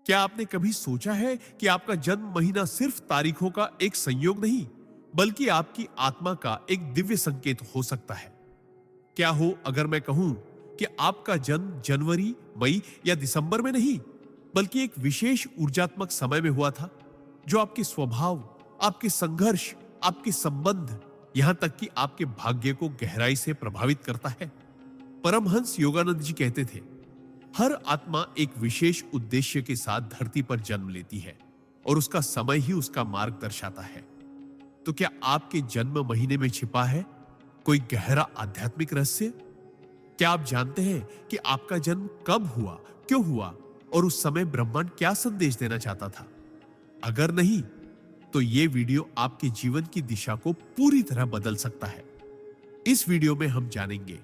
क्या आपने कभी सोचा है कि आपका जन्म महीना सिर्फ तारीखों का एक संयोग नहीं, बल्कि आपकी आत्मा का एक दिव्य संकेत हो सकता है? क्या हो अगर मैं कहूं कि आपका जन्म जनवरी, मई या दिसंबर में नहीं, बल्कि एक विशेष ऊर्जात्मक समय में हुआ था, जो आपके स्वभाव, आपके संघर्ष, आपके संबंध, यहां तक कि आपके भाग्य को गहराई से प्रभावित करता है? परमहंस योगानंद जी कहते थे, हर आत्मा एक विशेष उद्देश्य के साथ धरती पर जन्म लेती है और उसका समय ही उसका मार्ग दर्शाता है। तो क्या आपके जन्म महीने में छिपा है कोई गहरा आध्यात्मिक रहस्य? क्या आप जानते हैं कि आपका जन्म कब हुआ, क्यों हुआ और उस समय ब्रह्मांड क्या संदेश देना चाहता था? अगर नहीं, तो यह वीडियो आपके जीवन की दिशा को पूरी तरह बदल सकता है। इस वीडियो में हम जानेंगे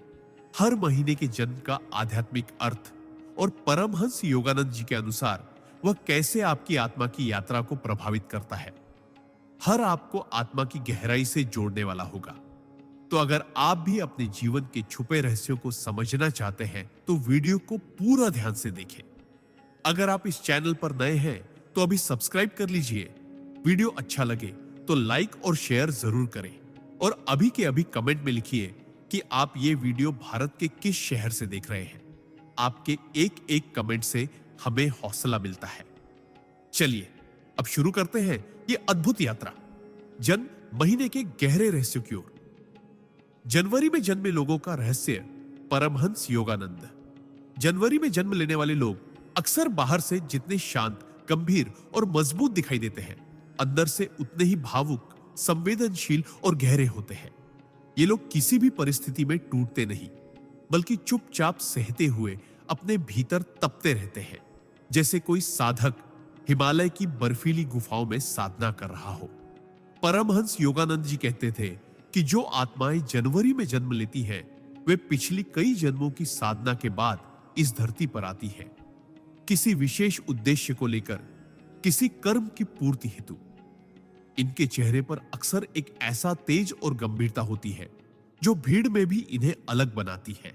हर महीने के जन्म का आध्यात्मिक अर्थ और परमहंस योगानंद जी के अनुसार वह कैसे आपकी आत्मा की यात्रा को प्रभावित करता है। हर आपको आत्मा की गहराई से जोड़ने वाला होगा। तो अगर आप भी अपने जीवन के छुपे रहस्यों को समझना चाहते हैं, तो वीडियो को पूरा ध्यान से देखें। अगर आप इस चैनल पर नए हैं तो अभी सब्सक्राइब कर लीजिए। वीडियो अच्छा लगे तो लाइक और शेयर जरूर करें और अभी के अभी कमेंट में लिखिए कि आप ये वीडियो भारत के किस शहर से देख रहे हैं। आपके एक एक कमेंट से हमें हौसला मिलता है। चलिए अब शुरू करते हैं ये अद्भुत यात्रा जन्म महीने के गहरे रहस्यों की ओर। जनवरी में जन्मे लोगों का रहस्य। परमहंस योगानंद। जनवरी में जन्म लेने वाले लोग अक्सर बाहर से जितने शांत, गंभीर और मजबूत दिखाई देते हैं, अंदर से उतने ही भावुक, संवेदनशील और गहरे होते हैं। ये लोग किसी भी परिस्थिति में टूटते नहीं, बल्कि चुपचाप सहते हुए अपने भीतर तपते रहते हैं, जैसे कोई साधक हिमालय की बर्फीली गुफाओं में साधना कर रहा हो। परमहंस योगानंद जी कहते थे कि जो आत्माएं जनवरी में जन्म लेती हैं, वे पिछली कई जन्मों की साधना के बाद इस धरती पर आती हैं, किसी विशेष उद्देश्य को लेकर, किसी कर्म की पूर्ति हेतु। इनके चेहरे पर अक्सर एक ऐसा तेज और गंभीरता होती है जो भीड़ में भी इन्हें अलग बनाती है।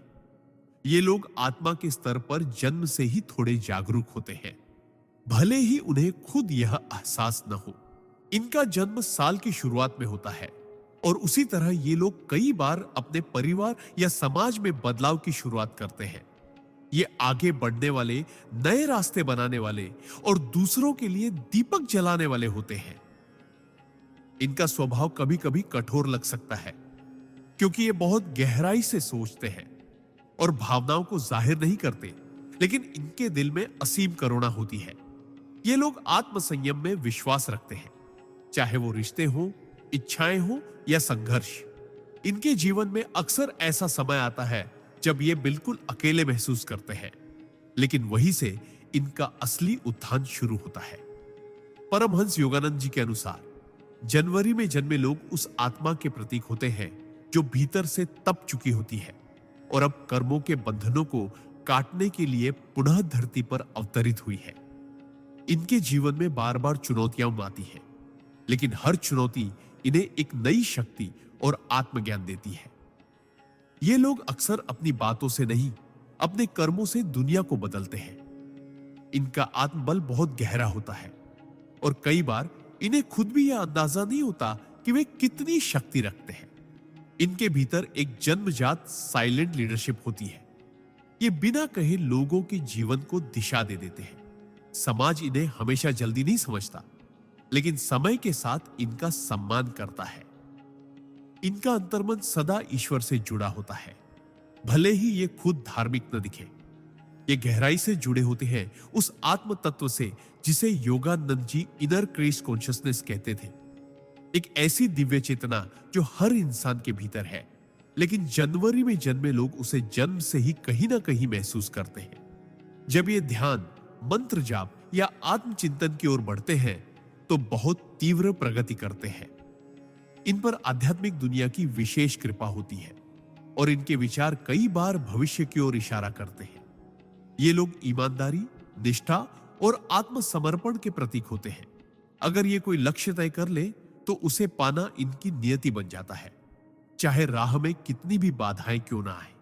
ये लोग आत्मा के स्तर पर जन्म से ही थोड़े जागरूक होते हैं, भले ही उन्हें खुद यह एहसास न हो। इनका जन्म साल की शुरुआत में होता है और उसी तरह ये लोग कई बार अपने परिवार या समाज में बदलाव की शुरुआत करते हैं। ये आगे बढ़ने वाले, नए रास्ते बनाने वाले और दूसरों के लिए दीपक जलाने वाले होते हैं। इनका स्वभाव कभी कभी कठोर लग सकता है, क्योंकि ये बहुत गहराई से सोचते हैं और भावनाओं को जाहिर नहीं करते, लेकिन इनके दिल में असीम करुणा होती है। ये लोग आत्मसंयम में विश्वास रखते हैं, चाहे वो रिश्ते हो, इच्छाएं हो या संघर्ष। इनके जीवन में अक्सर ऐसा समय आता है जब ये बिल्कुल अकेले महसूस करते हैं, लेकिन वहीं से इनका असली उत्थान शुरू होता है। परमहंस योगानंद जी के अनुसार जनवरी में जन्मे लोग उस आत्मा के प्रतीक होते हैं जो भीतर से तप चुकी होती है और अब कर्मों के बंधनों को काटने के लिए पुनः धरती पर अवतरित हुई है। इनके जीवन में बार बार चुनौतियां आती हैं, लेकिन हर चुनौती इन्हें एक नई शक्ति और आत्मज्ञान देती है। ये लोग अक्सर अपनी बातों से नहीं, अपने कर्मों से दुनिया को बदलते हैं। इनका आत्मबल बहुत गहरा होता है और कई बार इन्हें खुद भी यह अंदाजा नहीं होता कि वे कितनी शक्ति रखते हैं। इनके भीतर एक जन्मजात साइलेंट लीडरशिप होती है। ये बिना कहे लोगों के जीवन को दिशा दे देते हैं। समाज इन्हें हमेशा जल्दी नहीं समझता, लेकिन समय के साथ इनका सम्मान करता है। इनका अंतर्मन सदा ईश्वर से जुड़ा होता है, भले ही ये खुद धार्मिक न दिखे। ये गहराई से जुड़े होते हैं उस आत्म तत्व से जिसे Yogananda ji inner Christ consciousness कहते थे। एक ऐसी दिव्य चेतना जो हर इंसान के भीतर है, लेकिन जनवरी में जन्मे लोग उसे जन्म से ही कहीं ना कहीं महसूस करते हैं। जब ये ध्यान, मंत्र जाप या आत्मचिंतन की ओर बढ़ते हैं तो बहुत तीव्र प्रगति करते हैं। इन पर आध्यात्मिक दुनिया की विशेष कृपा होती है और इनके विचार कई बार भविष्य की ओर इशारा करते हैं। ये लोग ईमानदारी, निष्ठा और आत्मसमर्पण के प्रतीक होते हैं। अगर ये कोई लक्ष्य तय कर ले तो उसे पाना इनकी नियति बन जाता है, चाहे राह में कितनी भी बाधाएं क्यों ना आए।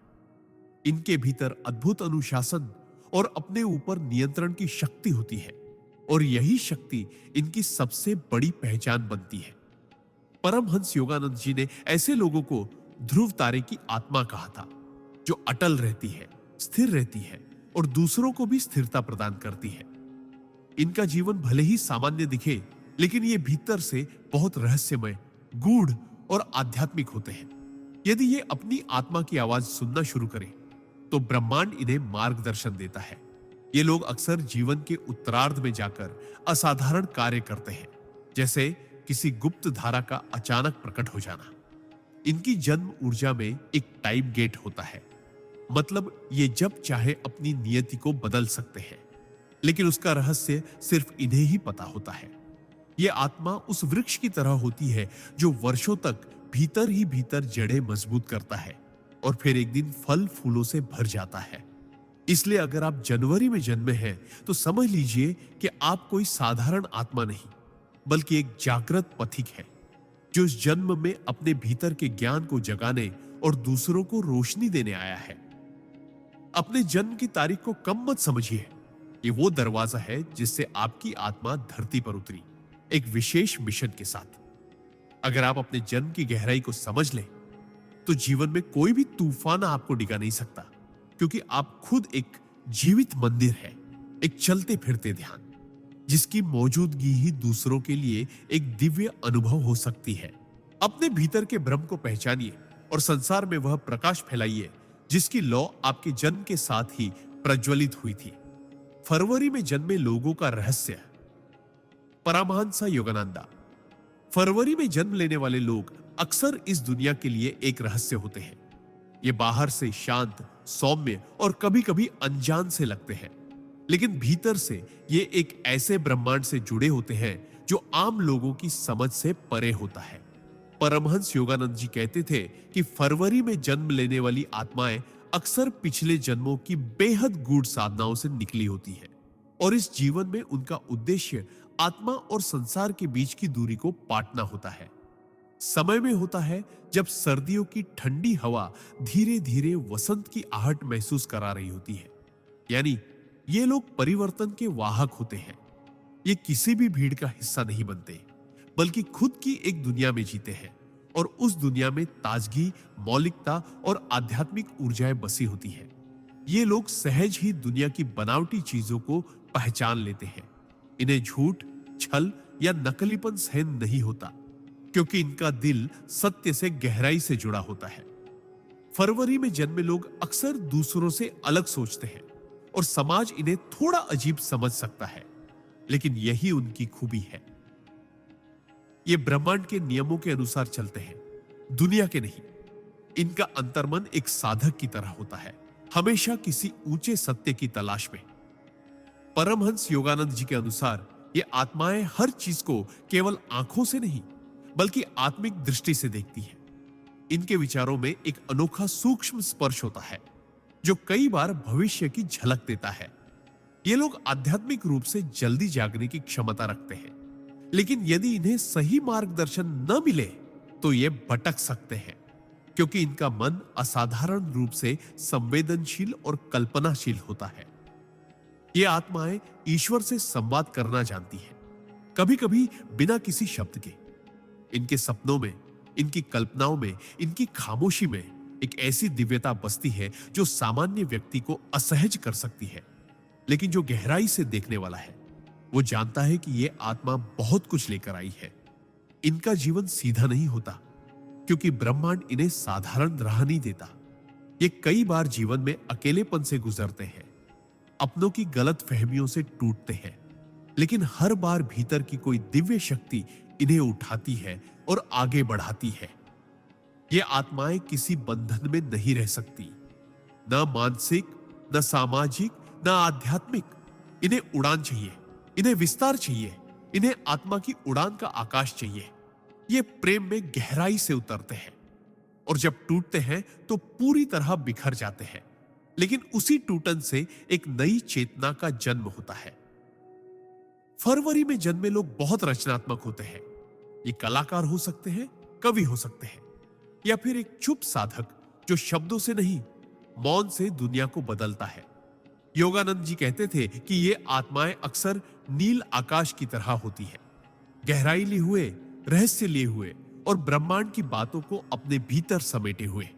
इनके भीतर अद्भुत अनुशासन और अपने ऊपर नियंत्रण की शक्ति होती है। और यही शक्ति इनकी सबसे बड़ी पहचान बनती है। परमहंस योगानंद जी ने ऐसे लोगों को ध्रुव तारे की आत्मा कहा था, जो अटल रहती है, स्थिर रहती है और दूसरों को भी स्थिरता प्रदान करती है। इनका जीवन भले ही सामान्य दिखे, लेकिन ये भीतर से बहुत रहस्यमय, गूढ़ और आध्यात्मिक होते हैं। यदि ये अपनी आत्मा की आवाज सुनना शुरू करें, तो ब्रह्मांड इन्हें मार्गदर्शन देता है। ये लोग अक्सर जीवन के उत्तरार्ध में जाकर असाधारण कार्य करते हैं, जैसे किसी गुप्त धारा का अचानक प्रकट हो जाना। इनकी जन्म ऊर्जा में एक टाइम गेट होता है, मतलब ये जब चाहे अपनी नियति को बदल सकते हैं, लेकिन उसका रहस्य सिर्फ इन्हें ही पता होता है। ये आत्मा उस वृक्ष की तरह होती है जो वर्षों तक भीतर ही भीतर जड़ें मजबूत करता है और फिर एक दिन फल फूलों से भर जाता है। इसलिए अगर आप जनवरी में जन्मे हैं, तो समझ लीजिए कि आप कोई साधारण आत्मा नहीं, बल्कि एक जागृत पथिक है, जो इस जन्म में अपने भीतर के ज्ञान को जगाने और दूसरों को रोशनी देने आया है। अपने जन्म की तारीख को कम मत समझिए। ये वो दरवाजा है जिससे आपकी आत्मा धरती पर उतरी, एक विशेष मिशन के साथ। अगर आप अपने जन्म की गहराई को समझ लें, तो जीवन में कोई भी तूफान आपको डिगा नहीं सकता, क्योंकि आप खुद एक जीवित मंदिर है, एक चलते फिरते ध्यान, जिसकी मौजूदगी ही दूसरों के लिए एक दिव्य अनुभव हो सकती है। अपने भीतर के ब्रह्म को पहचानिए और संसार में वह प्रकाश फैलाइए जिसकी लौ आपके जन्म के साथ ही प्रज्वलित हुई थी। फरवरी में जन्मे लोगों का रहस्य। परमहंस योगानंदा। फरवरी में जन्म लेने वाले लोग अक्सर इस दुनिया के लिए एक रहस्य होते हैं। ये बाहर से शांत, सौम्य और कभी-कभी अनजान से लगते हैं, लेकिन भीतर से ये एक ऐसे ब्रह्मांड से जुड़े होते हैं जो आम लोगों की समझ से परे होता है। परमहंस योगानंद जी कहते थे कि फरवरी में जन्म लेने वाली आत्माएं अक्सर पिछले जन्मों की बेहद गूढ़ साधनाओं से निकली होती है और इस जीवन में उनका उद्देश्य आत्मा और संसार के बीच की दूरी को पाटना होता है। समय में होता है जब सर्दियों की ठंडी हवा धीरे धीरे वसंत की आहट महसूस करा रही होती है। यानी ये लोग परिवर्तन के वाहक होते हैं। ये किसी भी भीड़ का हिस्सा नहीं बनते, बल्कि खुद की एक दुनिया में जीते हैं और उस दुनिया में ताजगी, मौलिकता और आध्यात्मिक ऊर्जाएं बसी होती है। ये लोग सहज ही दुनिया की बनावटी चीजों को पहचान लेते हैं। इन्हें झूठ, छल या नकलीपन सहन नहीं होता, क्योंकि इनका दिल सत्य से गहराई से जुड़ा होता है। फरवरी में जन्मे लोग अक्सर दूसरों से अलग सोचते हैं और समाज इन्हें थोड़ा अजीब समझ सकता है, लेकिन यही उनकी खूबी है। ये ब्रह्मांड के नियमों के अनुसार चलते हैं, दुनिया के नहीं। इनका अंतर्मन एक साधक की तरह होता है, हमेशा किसी ऊंचे सत्य की तलाश में। परमहंस योगानंद जी के अनुसार ये आत्माएं हर चीज को केवल आंखों से नहीं, बल्कि आत्मिक दृष्टि से देखती हैं। इनके विचारों में एक अनोखा सूक्ष्म स्पर्श होता है, जो कई बार भविष्य की झलक देता है। ये लोग आध्यात्मिक रूप से जल्दी जागने की क्षमता रखते हैं, लेकिन यदि इन्हें सही मार्गदर्शन न मिले तो ये भटक सकते हैं, क्योंकि इनका मन असाधारण रूप से संवेदनशील और कल्पनाशील होता है। ये आत्माएं ईश्वर से संवाद करना जानती हैं, कभी-कभी बिना किसी शब्द के। इनके सपनों में, इनकी कल्पनाओं में, इनकी खामोशी में एक ऐसी दिव्यता बसती है जो सामान्य व्यक्ति को असहज कर सकती है। लेकिन जो गहराई से देखने वाला है, वो जानता है कि ये आत्मा बहुत कुछ लेकर आई है। इनका जीवन सीधा नहीं होता, क्योंकि ब्रह्मांड इन्हें साधारण राह नहीं देता। ये कई बार जीवन में अकेलेपन से गुजरते हैं, अपनों की गलत फहमियों से टूटते हैं, लेकिन हर बार भीतर की कोई दिव्य शक्ति इन्हें उठाती है और आगे बढ़ाती है। ये आत्माएं किसी बंधन में नहीं रह सकती, न मानसिक, न सामाजिक, न आध्यात्मिक। इन्हें उड़ान चाहिए, इन्हें विस्तार चाहिए, इन्हें आत्मा की उड़ान का आकाश चाहिए। ये प्रेम में गहराई से उतरते हैं और जब टूटते हैं तो पूरी तरह बिखर जाते हैं, लेकिन उसी टूटन से एक नई चेतना का जन्म होता है। फरवरी में जन्मे लोग बहुत रचनात्मक होते हैं। ये कलाकार हो सकते हैं, कवि हो सकते हैं, या फिर एक चुप साधक जो शब्दों से नहीं, मौन से दुनिया को बदलता है। योगानंद जी कहते थे कि ये आत्माएं अक्सर नील आकाश की तरह होती है, गहराई लिए हुए, रहस्य लिए हुए और ब्रह्मांड की बातों को अपने भीतर समेटे हुए।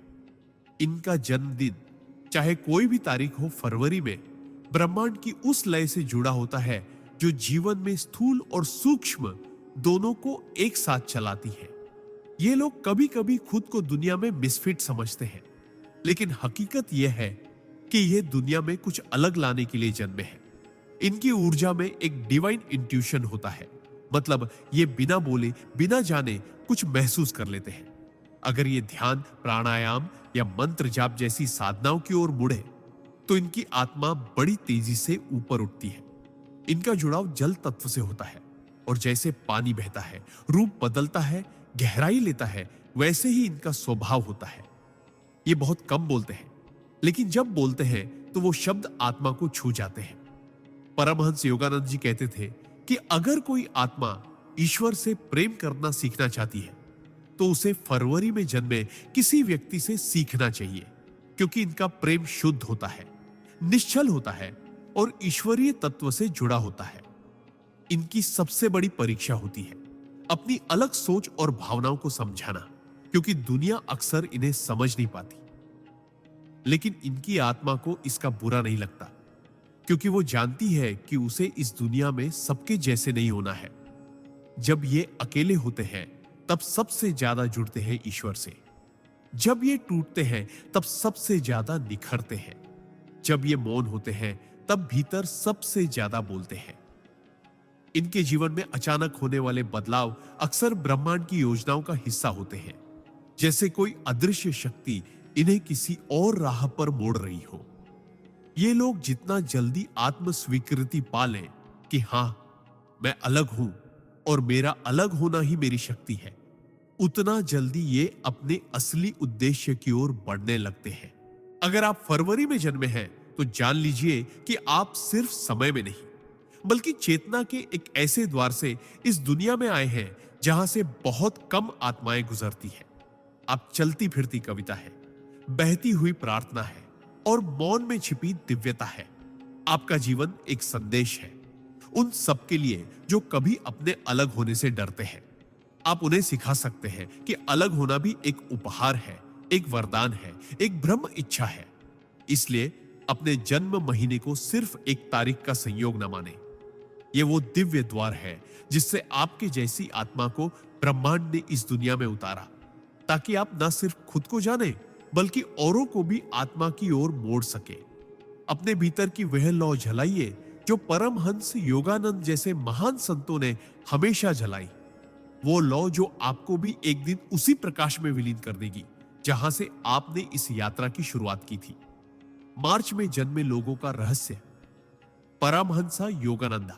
इनका जन्मदिन चाहे कोई भी तारीख हो फरवरी में, ब्रह्मांड की उस लय से जुड़ा होता है जो जीवन में स्थूल और सूक्ष्म दोनों को एक साथ चलाती है। ये लोग कभी कभी खुद को दुनिया में मिसफिट समझते हैं, लेकिन हकीकत यह है कि ये दुनिया में कुछ अलग लाने के लिए जन्मे हैं। इनकी ऊर्जा में एक डिवाइन इंट्यूशन होता है, मतलब ये बिना बोले बिना जाने कुछ महसूस कर लेते हैं। अगर ये ध्यान, प्राणायाम या मंत्र जाप जैसी साधनाओं की ओर मुड़े तो इनकी आत्मा बड़ी तेजी से ऊपर उठती है। इनका जुड़ाव जल तत्व से होता है और जैसे पानी बहता है, रूप बदलता है, गहराई लेता है, वैसे ही इनका स्वभाव होता है। ये बहुत कम बोलते हैं, लेकिन जब बोलते हैं तो वो शब्द आत्मा को छू जाते हैं। परमहंस योगानंद जी कहते थे कि अगर कोई आत्मा ईश्वर से प्रेम करना सीखना चाहती है तो उसे फरवरी में जन्मे किसी व्यक्ति से सीखना चाहिए, क्योंकि इनका प्रेम शुद्ध होता है, निश्चल होता है और ईश्वरीय तत्व से जुड़ा होता है। इनकी सबसे बड़ी परीक्षा होती है अपनी अलग सोच और भावनाओं को समझाना, क्योंकि दुनिया अक्सर इन्हें समझ नहीं पाती। लेकिन इनकी आत्मा को इसका बुरा नहीं लगता, क्योंकि वो जानती है कि उसे इस दुनिया में सबके जैसे नहीं होना है। जब ये अकेले होते हैं तब सबसे ज्यादा जुड़ते हैं ईश्वर से। जब ये टूटते हैं तब सबसे ज्यादा निखरते हैं। जब ये मौन होते हैं तब भीतर सबसे ज्यादा बोलते हैं। इनके जीवन में अचानक होने वाले बदलाव अक्सर ब्रह्मांड की योजनाओं का हिस्सा होते हैं, जैसे कोई अदृश्य शक्ति इन्हें किसी और राह पर मोड़ रही हो। ये लोग जितना जल्दी आत्म स्वीकृति पा लें कि हां, मैं अलग हूं और मेरा अलग होना ही मेरी शक्ति है, उतना जल्दी ये अपने असली उद्देश्य की ओर बढ़ने लगते हैं। अगर आप फरवरी में जन्मे हैं तो जान लीजिए कि आप सिर्फ समय में नहीं, बल्कि चेतना के एक ऐसे द्वार से इस दुनिया में आए हैं जहां से बहुत कम आत्माएं गुजरती हैं। आप चलती फिरती कविता है, बहती हुई प्रार्थना है और मौन में छिपी दिव्यता है। आपका जीवन एक संदेश है उन सबके लिए जो कभी अपने अलग होने से डरते हैं। आप उन्हें सिखा सकते हैं कि अलग होना भी एक उपहार है, एक वरदान है, एक ब्रह्म इच्छा है। इसलिए अपने जन्म महीने को सिर्फ एक तारीख का संयोग न माने। ये वो दिव्य द्वार है जिससे आपके जैसी आत्मा को ब्रह्मांड ने इस दुनिया में उतारा, ताकि आप न सिर्फ खुद को जाने बल्कि औरों को भी आत्मा की ओर मोड़ सके। अपने भीतर की वह लौ जलाइए जो परमहंस योगानंद जैसे महान संतों ने हमेशा जलाई। वो लौ जो आपको भी एक दिन उसी प्रकाश में विलीन कर देगी जहां से आपने इस यात्रा की शुरुआत की थी। मार्च में जन्मे लोगों का रहस्य। परमहंसा योगानंदा।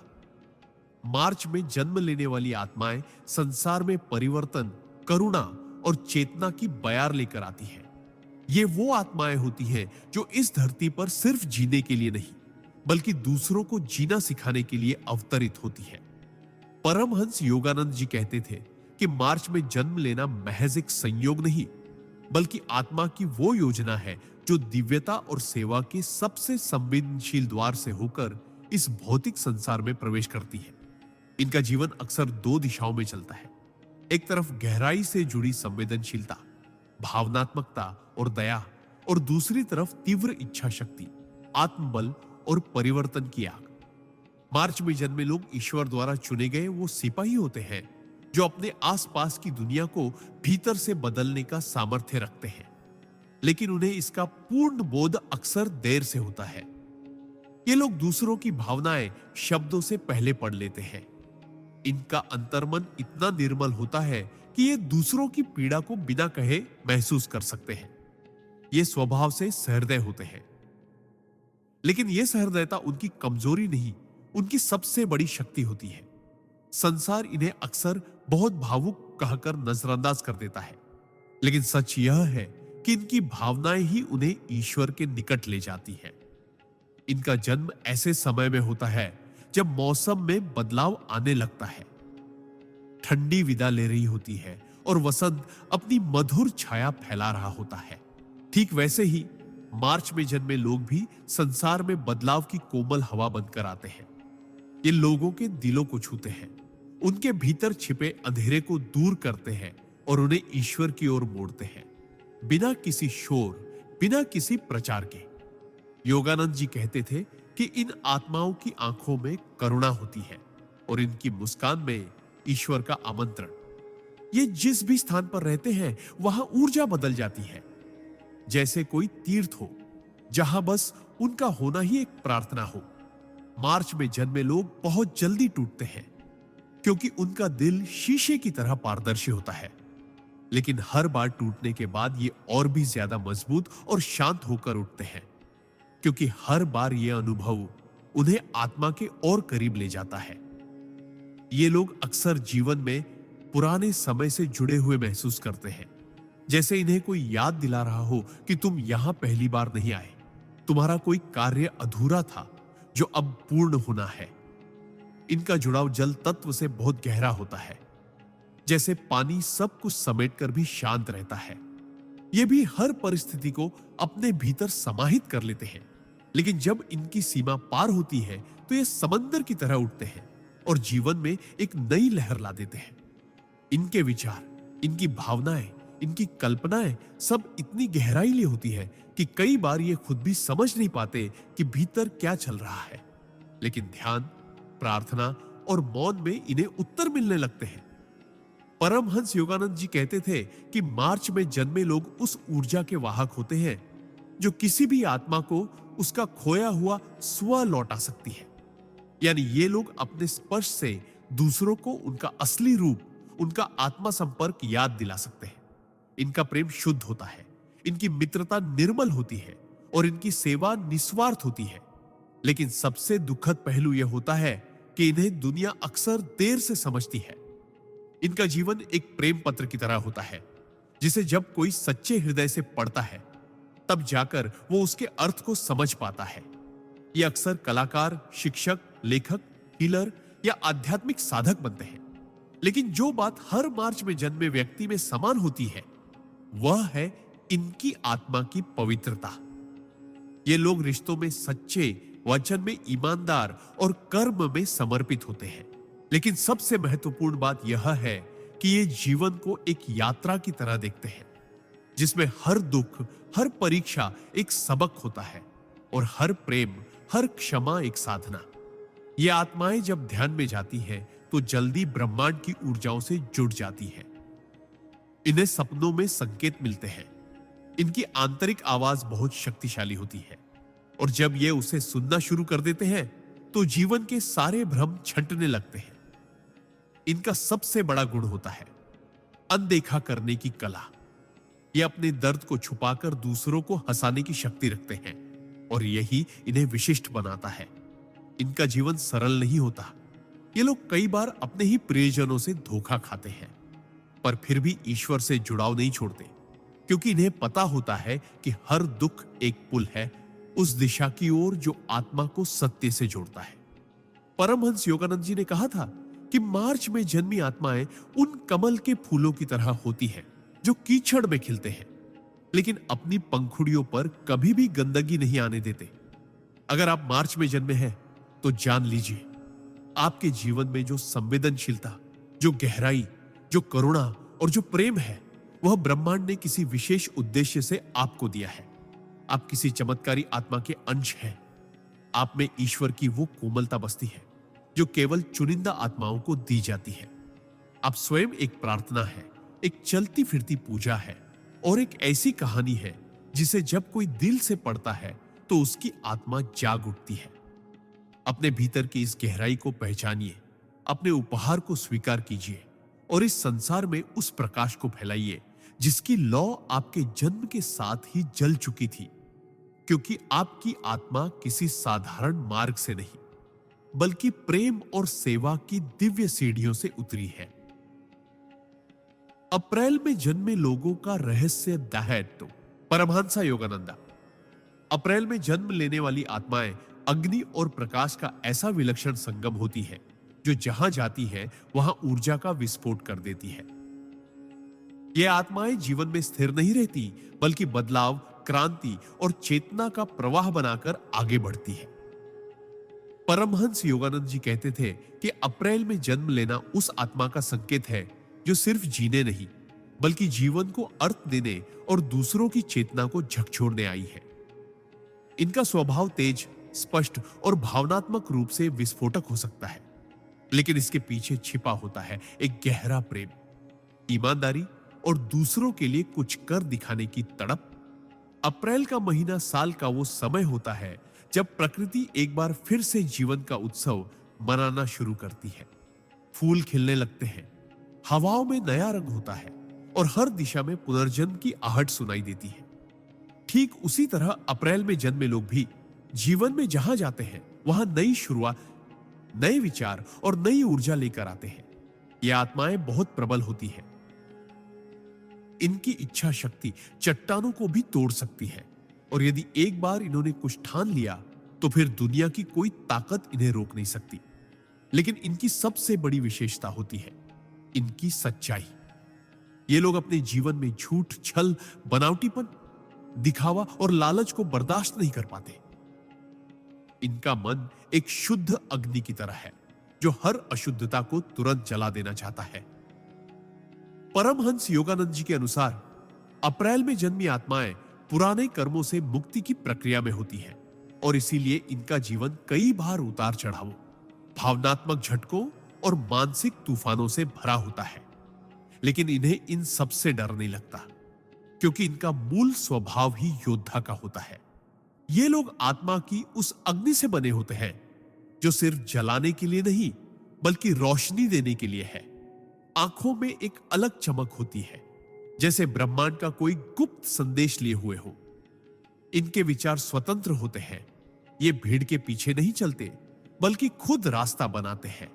मार्च में जन्म लेने वाली आत्माएं संसार में परिवर्तन, करुणा और चेतना की बयार लेकर आती हैं। ये वो आत्माएं होती हैं जो इस धरती पर सिर्फ जीने के लिए नहीं, बल्कि दूसरों को जीना सिखाने के लिए अवतरित होती है। परमहंस योगानंद जी कहते थे कि मार्च में जन्म लेना महज एक संयोग नहीं, बल्कि आत्मा की वो योजना है जो दिव्यता और सेवा के सबसे संवेदनशील द्वार से होकर इस भौतिक संसार में प्रवेश करती है। इनका जीवन अक्सर दो दिशाओं में चलता है। एक तरफ गहराई से जुड़ी संवेदनशीलता, भावनात्मकता और दया, और दूसरी तरफ तीव्र इच्छा शक्ति, आत्मबल और परिवर्तन की आग। मार्च में जन्मे लोग ईश्वर द्वारा चुने गए वो सिपाही होते हैं जो अपने आसपास की दुनिया को भीतर से बदलने का सामर्थ्य रखते हैं, लेकिन उन्हें इसका पूर्ण बोध अक्सर देर से होता है। ये लोग दूसरों की भावनाएं शब्दों से पहले पढ़ लेते हैं। इनका अंतर्मन इतना निर्मल होता है कि ये दूसरों की पीड़ा को बिना कहे महसूस कर सकते हैं। ये स्वभाव से सहृदय होते हैं, लेकिन यह सहृदयता उनकी कमजोरी नहीं, उनकी सबसे बड़ी शक्ति होती है। संसार इन्हें अक्सर बहुत भावुक कहकर नजरअंदाज कर देता है, लेकिन सच यह है कि इनकी भावनाएं ही उन्हें ईश्वर के निकट ले जाती हैं। इनका जन्म ऐसे समय में होता है जब मौसम में बदलाव आने लगता है। ठंडी विदा ले रही होती है और वसंत अपनी मधुर छाया फैला रहा होता है। ठीक वैसे ही मार्च में जन्मे लोग भी संसार में बदलाव की कोमल हवा बनकर आते हैं। ये लोगों के दिलों को छूते हैं, उनके भीतर छिपे अंधेरे को दूर करते हैं और उन्हें ईश्वर की ओर मोड़ते हैं, बिना किसी शोर, बिना किसी प्रचार के। योगानंद जी कहते थे कि इन आत्माओं की आंखों में करुणा होती है और इनकी मुस्कान में ईश्वर का आमंत्रण। ये जिस भी स्थान पर रहते हैं वहां ऊर्जा बदल जाती है, जैसे कोई तीर्थ हो जहां बस उनका होना ही एक प्रार्थना हो। मार्च में जन्मे लोग बहुत जल्दी टूटते हैं क्योंकि उनका दिल शीशे की तरह पारदर्शी होता है, लेकिन हर बार टूटने के बाद ये और भी ज्यादा मजबूत और शांत होकर उठते हैं, क्योंकि हर बार यह अनुभव उन्हें आत्मा के और करीब ले जाता है। ये लोग अक्सर जीवन में पुराने समय से जुड़े हुए महसूस करते हैं, जैसे इन्हें कोई याद दिला रहा हो कि तुम यहां पहली बार नहीं आए, तुम्हारा कोई कार्य अधूरा था जो अब पूर्ण होना है। इनका जुड़ाव जल तत्व से बहुत गहरा होता है, जैसे पानी सब कुछ समेटकर भी शांत रहता है। ये भी हर परिस्थिति को अपने भीतर समाहित कर लेते हैं, लेकिन जब इनकी सीमा पार होती है तो ये समंदर की तरह उठते हैं और जीवन में एक नई लहर ला देते हैं। इनके विचार, इनकी भावनाएं, इनकी कल्पनाएं सब इतनी गहराई ले होती है कि कई बार ये खुद भी समझ नहीं पाते कि भीतर क्या चल रहा है, लेकिन ध्यान, प्रार्थना और मौन में इन्हें उत्तर मिलने लगते हैं। परमहंस योगानंद जी कहते थे कि मार्च में जन्मे लोग उस ऊर्जा के वाहक होते हैं जो किसी भी आत्मा को उसका खोया हुआ स्व लौटा सकती है। यानी ये लोग अपने स्पर्श से दूसरों को उनका असली रूप, उनका आत्मा संपर्क याद दिला सकते हैं। इनका प्रेम शुद्ध होता है, इनकी मित्रता निर्मल होती है और इनकी सेवा निस्वार्थ होती है। लेकिन सबसे दुखद पहलू यह होता है कि इन्हें दुनिया अक्सर देर से समझती है। इनका जीवन एक प्रेम पत्र की तरह होता है, जिसे जब कोई सच्चे हृदय से पढ़ता है तब जाकर वो उसके अर्थ को समझ पाता है। ये अक्सर कलाकार, शिक्षक, लेखक, हीलर या आध्यात्मिक साधक बनते हैं, लेकिन जो बात हर मार्च में जन्मे व्यक्ति में समान होती है वह है इनकी आत्मा की पवित्रता। ये लोग रिश्तों में सच्चे, वचन में ईमानदार और कर्म में समर्पित होते हैं। लेकिन सबसे महत्वपूर्ण बात यह है कि ये जीवन को एक यात्रा की तरह देखते हैं, जिसमें हर दुख, हर परीक्षा एक सबक होता है और हर प्रेम, हर क्षमा एक साधना। ये आत्माएं जब ध्यान में जाती हैं तो जल्दी ब्रह्मांड की ऊर्जाओं से जुड़ जाती हैं। इन्हें सपनों में संकेत मिलते हैं। इनकी आंतरिक आवाज बहुत शक्तिशाली होती है और जब ये उसे सुनना शुरू कर देते हैं तो जीवन के सारे भ्रम छंटने लगते हैं। इनका सबसे बड़ा गुण होता है अनदेखा करने की कला। ये अपने दर्द को छुपाकर दूसरों को हंसाने की शक्ति रखते हैं और यही इन्हें विशिष्ट बनाता है। इनका जीवन सरल नहीं होता। ये लोग कई बार अपने ही प्रियजनों से धोखा खाते हैं, पर फिर भी ईश्वर से जुड़ाव नहीं छोड़ते, क्योंकि इन्हें पता होता है कि हर दुख एक पुल है उस दिशा की ओर जो आत्मा को सत्य से जोड़ता है। परमहंस योगानंद जी ने कहा था कि मार्च में जन्मी आत्माएं उन कमल के फूलों की तरह होती हैं जो कीचड़ में खिलते हैं, लेकिन अपनी पंखुड़ियों पर कभी भी गंदगी नहीं आने देते। अगर आप मार्च में जन्मे हैं तो जान लीजिए, आपके जीवन में जो संवेदनशीलता, जो गहराई, जो करुणा और जो प्रेम है, वह ब्रह्मांड ने किसी विशेष उद्देश्य से आपको दिया है। आप किसी चमत्कारी आत्मा के अंश हैं। आप में ईश्वर की वो कोमलता बसती है जो केवल चुनिंदा आत्माओं को दी जाती है। आप स्वयं एक प्रार्थना है, एक चलती फिरती पूजा है और एक ऐसी कहानी है जिसे जब कोई दिल से पढ़ता है तो उसकी आत्मा जाग उठती है। अपने भीतर की इस गहराई को पहचानिए, अपने उपहार को स्वीकार कीजिए और इस संसार में उस प्रकाश को फैलाइए जिसकी लौ आपके जन्म के साथ ही जल चुकी थी, क्योंकि आपकी आत्मा किसी साधारण मार्ग से नहीं बल्कि प्रेम और सेवा की दिव्य सीढ़ियों से उतरी है। अप्रैल में जन्मे लोगों का रहस्य दाहैतो। परमहंसा योगानंदा। अप्रैल में जन्म लेने वाली आत्माएं अग्नि और प्रकाश का ऐसा विलक्षण संगम होती है जो जहां जाती है वहां ऊर्जा का विस्फोट कर देती है। ये आत्माएं जीवन में स्थिर नहीं रहती बल्कि बदलाव, क्रांति और चेतना का प्रवाह बनाकर आगे बढ़ती है। परमहंस योगानंद जी कहते थे कि अप्रैल में जन्म लेना उस आत्मा का संकेत है जो सिर्फ जीने नहीं बल्कि जीवन को अर्थ देने और दूसरों की चेतना को झकझोरने आई है। इनका स्वभाव तेज, स्पष्ट और भावनात्मक रूप से विस्फोटक हो सकता है, लेकिन इसके पीछे छिपा होता है एक गहरा प्रेम, ईमानदारी और दूसरों के लिए कुछ कर दिखाने की तड़प। अप्रैल का महीना साल का वो समय होता है जब प्रकृति एक बार फिर से जीवन का उत्सव मनाना शुरू करती है। फूल खिलने लगते हैं, हवाओं में नया रंग होता है और हर दिशा में पुनर्जन्म की आहट सुनाई देती है। ठीक उसी तरह अप्रैल में जन्मे लोग भी जीवन में जहां जाते हैं वहां नई शुरुआत, नए विचार और नई ऊर्जा लेकर आते हैं। ये आत्माएं बहुत प्रबल होती हैं। इनकी इच्छा शक्ति चट्टानों को भी तोड़ सकती है और यदि एक बार इन्होंने कुछ ठान लिया तो फिर दुनिया की कोई ताकत इन्हें रोक नहीं सकती। लेकिन इनकी सबसे बड़ी विशेषता होती है इनकी सच्चाई। ये लोग अपने जीवन में झूठ, छल, बनावटीपन, दिखावा और लालच को बर्दाश्त नहीं कर पाते। इनका मन एक शुद्ध अग्नि की तरह है जो हर अशुद्धता को तुरंत जला देना चाहता है। परमहंस योगानंद जी के अनुसार अप्रैल में जन्मी आत्माएं पुराने कर्मों से मुक्ति की प्रक्रिया में होती हैं और इसीलिए इनका जीवन कई बार उतार चढ़ावों, भावनात्मक झटकों और मानसिक तूफानों से भरा होता है। लेकिन इन्हें इन सब से डर नहीं लगता क्योंकि इनका मूल स्वभाव ही योद्धा का होता है। ये लोग आत्मा की उस अग्नि से बने होते हैं जो सिर्फ जलाने के लिए नहीं बल्कि रोशनी देने के लिए है। आंखों में एक अलग चमक होती है, जैसे ब्रह्मांड का कोई गुप्त संदेश लिए हुए हो। इनके विचार स्वतंत्र होते हैं। ये भीड़ के पीछे नहीं चलते बल्कि खुद रास्ता बनाते हैं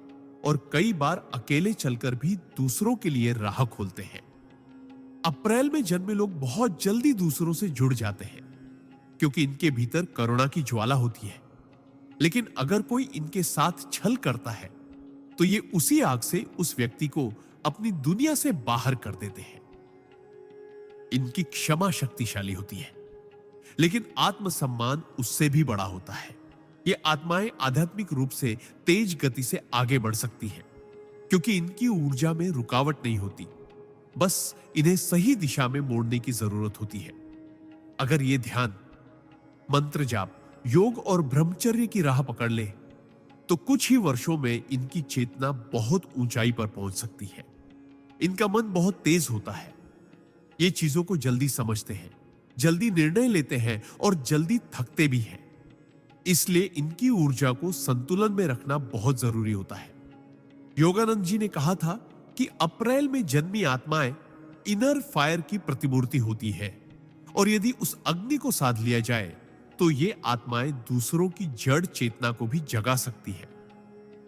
और कई बार अकेले चलकर भी दूसरों के लिए राह खोलते हैं। अप्रैल में जन्मे लोग बहुत जल्दी दूसरों से जुड़ जाते हैं क्योंकि इनके भीतर करुणा की ज्वाला होती है। लेकिन अगर कोई इनके साथ छल करता है तो ये उसी आग से उस व्यक्ति को अपनी दुनिया से बाहर कर देते हैं। इनकी क्षमा शक्तिशाली होती है, लेकिन आत्मसम्मान उससे भी बड़ा होता है। ये आत्माएं आध्यात्मिक रूप से तेज गति से आगे बढ़ सकती हैं क्योंकि इनकी ऊर्जा में रुकावट नहीं होती, बस इन्हें सही दिशा में मोड़ने की जरूरत होती है। अगर ये ध्यान, मंत्र जाप, योग और ब्रह्मचर्य की राह पकड़ ले तो कुछ ही वर्षों में इनकी चेतना बहुत ऊंचाई पर पहुंच सकती है। इनका मन बहुत तेज होता है। ये चीजों को जल्दी समझते हैं, जल्दी निर्णय लेते हैं और जल्दी थकते भी हैं। इसलिए इनकी ऊर्जा को संतुलन में रखना बहुत जरूरी होता है। योगानंद जी ने कहा था कि अप्रैल में जन्मी आत्माएं इनर फायर की प्रतिमूर्ति होती है और यदि उस अग्नि को साध लिया जाए तो ये आत्माएं दूसरों की जड़ चेतना को भी जगा सकती है।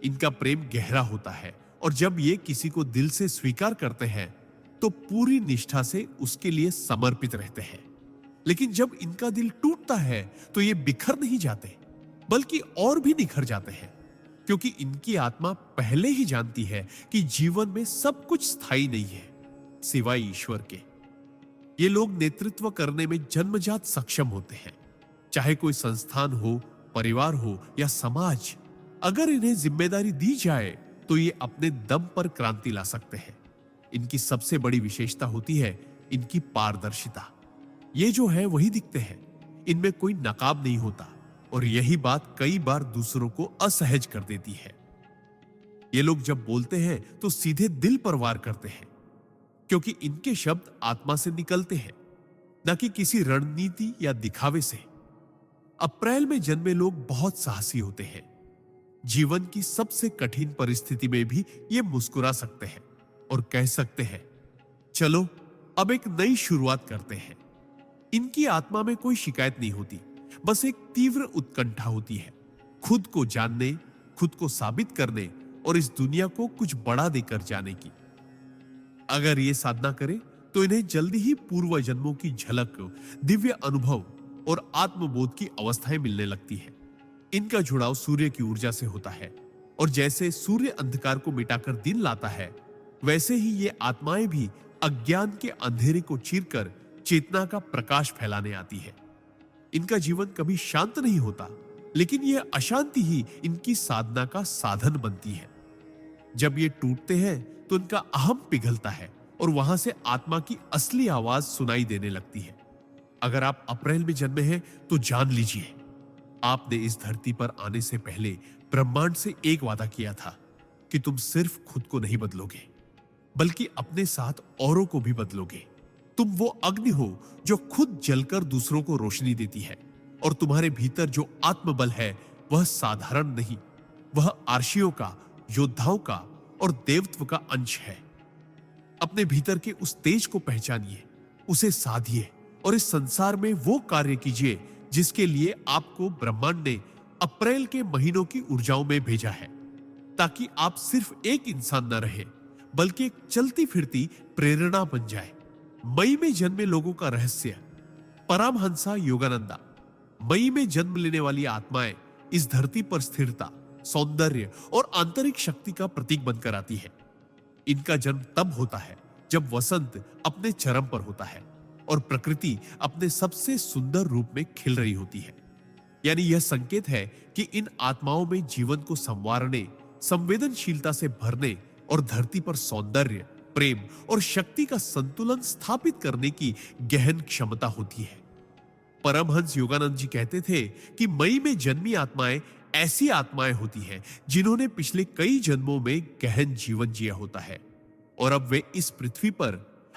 इनका प्रेम गहरा होता है और जब ये किसी को दिल से स्वीकार करते हैं तो पूरी निष्ठा से उसके लिए समर्पित रहते हैं। लेकिन जब इनका दिल टूटता है तो ये बिखर नहीं जाते बल्कि और भी निखर जाते हैं क्योंकि इनकी आत्मा पहले ही जानती है कि जीवन में सब कुछ स्थायी नहीं है सिवाय ईश्वर के। ये लोग नेतृत्व करने में जन्मजात सक्षम होते हैं, चाहे कोई संस्थान हो, परिवार हो या समाज। अगर इन्हें जिम्मेदारी दी जाए तो ये अपने दम पर क्रांति ला सकते हैं। इनकी सबसे बड़ी विशेषता होती है इनकी पारदर्शिता। ये जो है वही दिखते हैं, इनमें कोई नकाब नहीं होता और यही बात कई बार दूसरों को असहज कर देती है। ये लोग जब बोलते हैं तो सीधे दिल पर वार करते हैं क्योंकि इनके शब्द आत्मा से निकलते हैं, न कि किसी रणनीति या दिखावे से। अप्रैल में जन्मे लोग बहुत साहसी होते हैं। जीवन की सबसे कठिन परिस्थिति में भी ये मुस्कुरा सकते हैं और कह सकते हैं, चलो अब एक नई शुरुआत करते हैं। इनकी आत्मा में कोई शिकायत नहीं होती, बस एक तीव्र उत्कंठा होती है, खुद को जानने, खुद को साबित करने और इस दुनिया को कुछ बड़ा देकर जाने की। अगर ये साधना करें तो इन्हें जल्दी ही पूर्व जन्मों की झलक, दिव्य अनुभव और आत्मबोध की अवस्थाएं मिलने लगती है। इनका जुड़ाव सूर्य की ऊर्जा से होता है और जैसे सूर्य अंधकार को मिटाकर दिन लाता है, वैसे ही ये आत्माएं भी अज्ञान के अंधेरे को चीरकर चेतना का प्रकाश फैलाने आती है। इनका जीवन कभी शांत नहीं होता, लेकिन यह अशांति ही इनकी साधना का साधन बनती है। जब ये टूटते हैं तो इनका अहम पिघलता है और वहां से आत्मा की असली आवाज सुनाई देने लगती है। अगर आप अप्रैल में जन्मे हैं तो जान लीजिए, आपने इस धरती पर आने से पहले ब्रह्मांड से एक वादा किया था कि तुम सिर्फ खुद को नहीं बदलोगे बल्कि अपने साथ औरों को भी बदलोगे। तुम वो अग्नि हो जो खुद जलकर दूसरों को रोशनी देती है, और तुम्हारे भीतर जो आत्मबल है वह साधारण नहीं, वह आर्शियों का, योद्धाओं का और देवत्व का अंश है। अपने भीतर के उस तेज को पहचानिए, उसे साधिए और इस संसार में वो कार्य कीजिए जिसके लिए आपको ब्रह्मांड ने अप्रैल के महीनों की ऊर्जाओं में भेजा है, ताकि आप सिर्फ एक इंसान न रहे बल्कि एक चलती फिरती प्रेरणा बन जाए। मई में जन्मे लोगों का रहस्य। परमहंसा योगानंदा। मई में जन्म लेने वाली आत्माएं इस धरती पर स्थिरता, सौंदर्य और आंतरिक शक्ति का प्रतीक बनकर आती है। इनका जन्म तब होता है जब वसंत अपने चरम पर होता है और प्रकृति अपने सबसे सुंदर रूप में खिल रही होती है। यानी यह संकेत है कि इन आत्माओं में जीवन को संवारने, संवेदनशीलता से भरने और धरती पर सौंदर्य, प्रेम और शक्ति का संतुलन स्थापित करने की गहन क्षमता होती है। परमहंस योगानंद जी कहते थे कि मई में जन्मी आत्माएं ऐसी आत्माएं होती हैं जिन्होंने पिछले कई जन्मों में गहन जीवन जिया होता है और अब वे इस पृथ्वी पर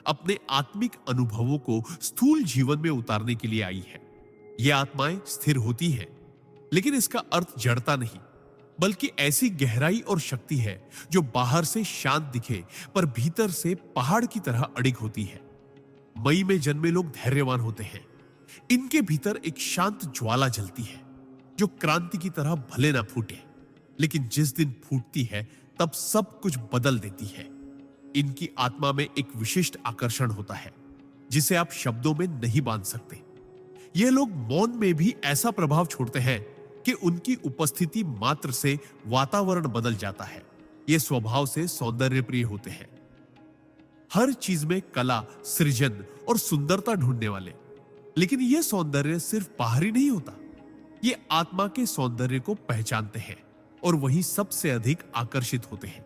अपने आत्मिक अनुभवों को स्थूल जीवन में उतारने के लिए आई है। ये आत्माएं स्थिर होती हैं, लेकिन इसका अर्थ जड़ता नहीं बल्कि ऐसी गहराई और शक्ति है जो बाहर से शांत दिखे पर भीतर से पहाड़ की तरह अडिग होती है। मई में जन्मे लोग धैर्यवान होते हैं। इनके भीतर एक शांत ज्वाला जलती है जो क्रांति की तरह भले ना फूटे, लेकिन जिस दिन फूटती है तब सब कुछ बदल देती है। इनकी आत्मा में एक विशिष्ट आकर्षण होता है जिसे आप शब्दों में नहीं बांध सकते। ये लोग मौन में भी ऐसा प्रभाव छोड़ते हैं कि उनकी उपस्थिति मात्र से वातावरण बदल जाता है। ये स्वभाव से सौंदर्य प्रिय होते हैं, हर चीज में कला, सृजन और सुंदरता ढूंढने वाले। लेकिन यह सौंदर्य सिर्फ बाहरी नहीं होता, ये आत्मा के सौंदर्य को पहचानते हैं और वही सबसे अधिक आकर्षित होते हैं।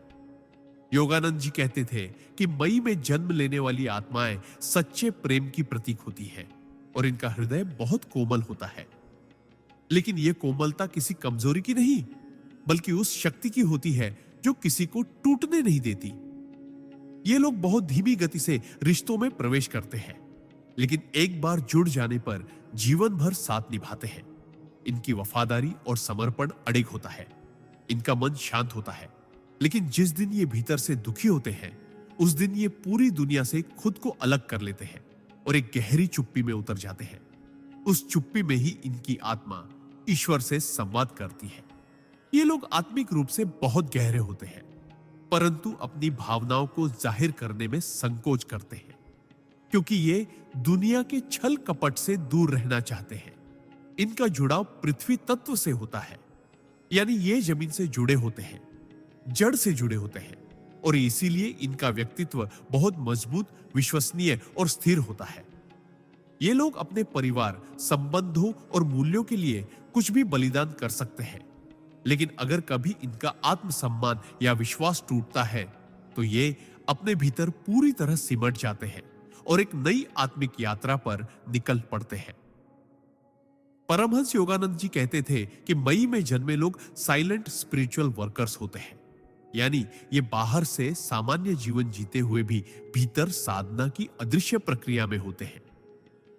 योगानंद जी कहते थे कि मई में जन्म लेने वाली आत्माएं सच्चे प्रेम की प्रतीक होती है और इनका हृदय बहुत कोमल होता है। लेकिन यह कोमलता किसी कमजोरी की नहीं बल्कि उस शक्ति की होती है जो किसी को टूटने नहीं देती। ये लोग बहुत धीमी गति से रिश्तों में प्रवेश करते हैं, लेकिन एक बार जुड़ जाने पर जीवन भर साथ निभाते हैं। इनकी वफादारी और समर्पण अडिग होता है। इनका मन शांत होता है, लेकिन जिस दिन ये भीतर से दुखी होते हैं उस दिन ये पूरी दुनिया से खुद को अलग कर लेते हैं और एक गहरी चुप्पी में उतर जाते हैं। उस चुप्पी में ही इनकी आत्मा ईश्वर से संवाद करती है। ये लोग आत्मिक रूप से बहुत गहरे होते हैं, परंतु अपनी भावनाओं को जाहिर करने में संकोच करते हैं क्योंकि ये दुनिया के छल कपट से दूर रहना चाहते हैं। इनका जुड़ाव पृथ्वी तत्व से होता है, यानी ये जमीन से जुड़े होते हैं, जड़ से जुड़े होते हैं और इसीलिए इनका व्यक्तित्व बहुत मजबूत, विश्वसनीय और स्थिर होता है। ये लोग अपने परिवार, संबंधों और मूल्यों के लिए कुछ भी बलिदान कर सकते हैं, लेकिन अगर कभी इनका आत्मसम्मान या विश्वास टूटता है तो ये अपने भीतर पूरी तरह सिमट जाते हैं और एक नई आत्मिक यात्रा पर निकल पड़ते हैं। परमहंस योगानंद जी कहते थे कि मई में जन्मे लोग साइलेंट स्पिरिचुअल वर्कर्स होते हैं, यानी ये बाहर से सामान्य जीवन जीते हुए भी भीतर साधना की अदृश्य प्रक्रिया में होते हैं।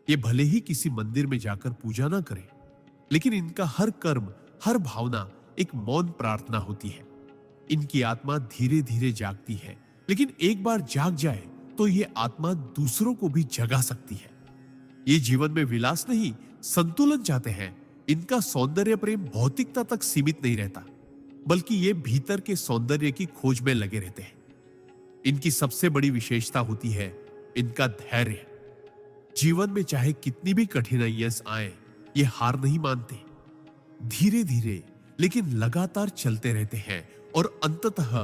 ये भले ही किसी मंदिर में जाकर पूजा ना करें, लेकिन इनका हर कर्म, हर भावना एक मौन प्रार्थना होती है। इनकी आत्मा धीरे धीरे जागती है, लेकिन एक बार जाग जाए तो ये आत्मा दूसरों को भी जगा सकती है। ये जीवन में विलास नहीं, संतुलन चाहते हैं। इनका सौंदर्य प्रेम भौतिकता तक सीमित नहीं रहता, बल्कि ये भीतर के सौंदर्य की खोज में लगे रहते हैं। इनकी सबसे बड़ी विशेषता होती है इनका धैर्य। जीवन में चाहे कितनी भी कठिनाइयां आए, ये हार नहीं मानते। धीरे धीरे लेकिन लगातार चलते रहते हैं और अंततः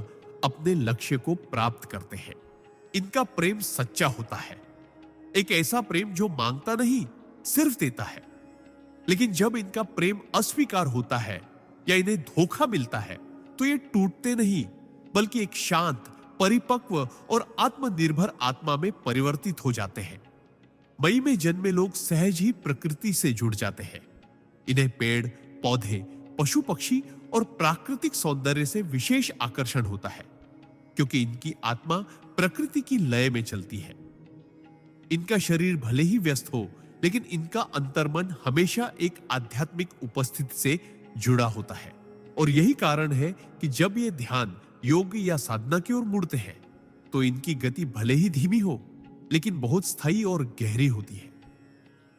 अपने लक्ष्य को प्राप्त करते हैं। इनका प्रेम सच्चा होता है, एक ऐसा प्रेम जो मांगता नहीं, सिर्फ देता है। लेकिन जब इनका प्रेम अस्वीकार होता है या इन्हें धोखा मिलता है, तो ये टूटते नहीं, बल्कि एक शांत, परिपक्व और आत्मनिर्भर आत्मा में परिवर्तित हो जाते हैं। मई में जन्मे लोग सहज ही प्रकृति से जुड़ जाते हैं। इन्हें पेड़, पौधे, पशु पक्षी और प्राकृतिक सौंदर्य से विशेष आकर्षण होता है, क्योंकि इनकी आत्मा प्रकृति की लय में चलती है। इनका शरीर भले ही व्यस्त हो, लेकिन इनका अंतर्मन हमेशा एक आध्यात्मिक उपस्थिति से जुड़ा होता है। और यही कारण है कि जब ये ध्यान, योग या साधना की ओर मुड़ते हैं, तो इनकी गति भले ही धीमी हो, लेकिन बहुत स्थायी और गहरी होती है।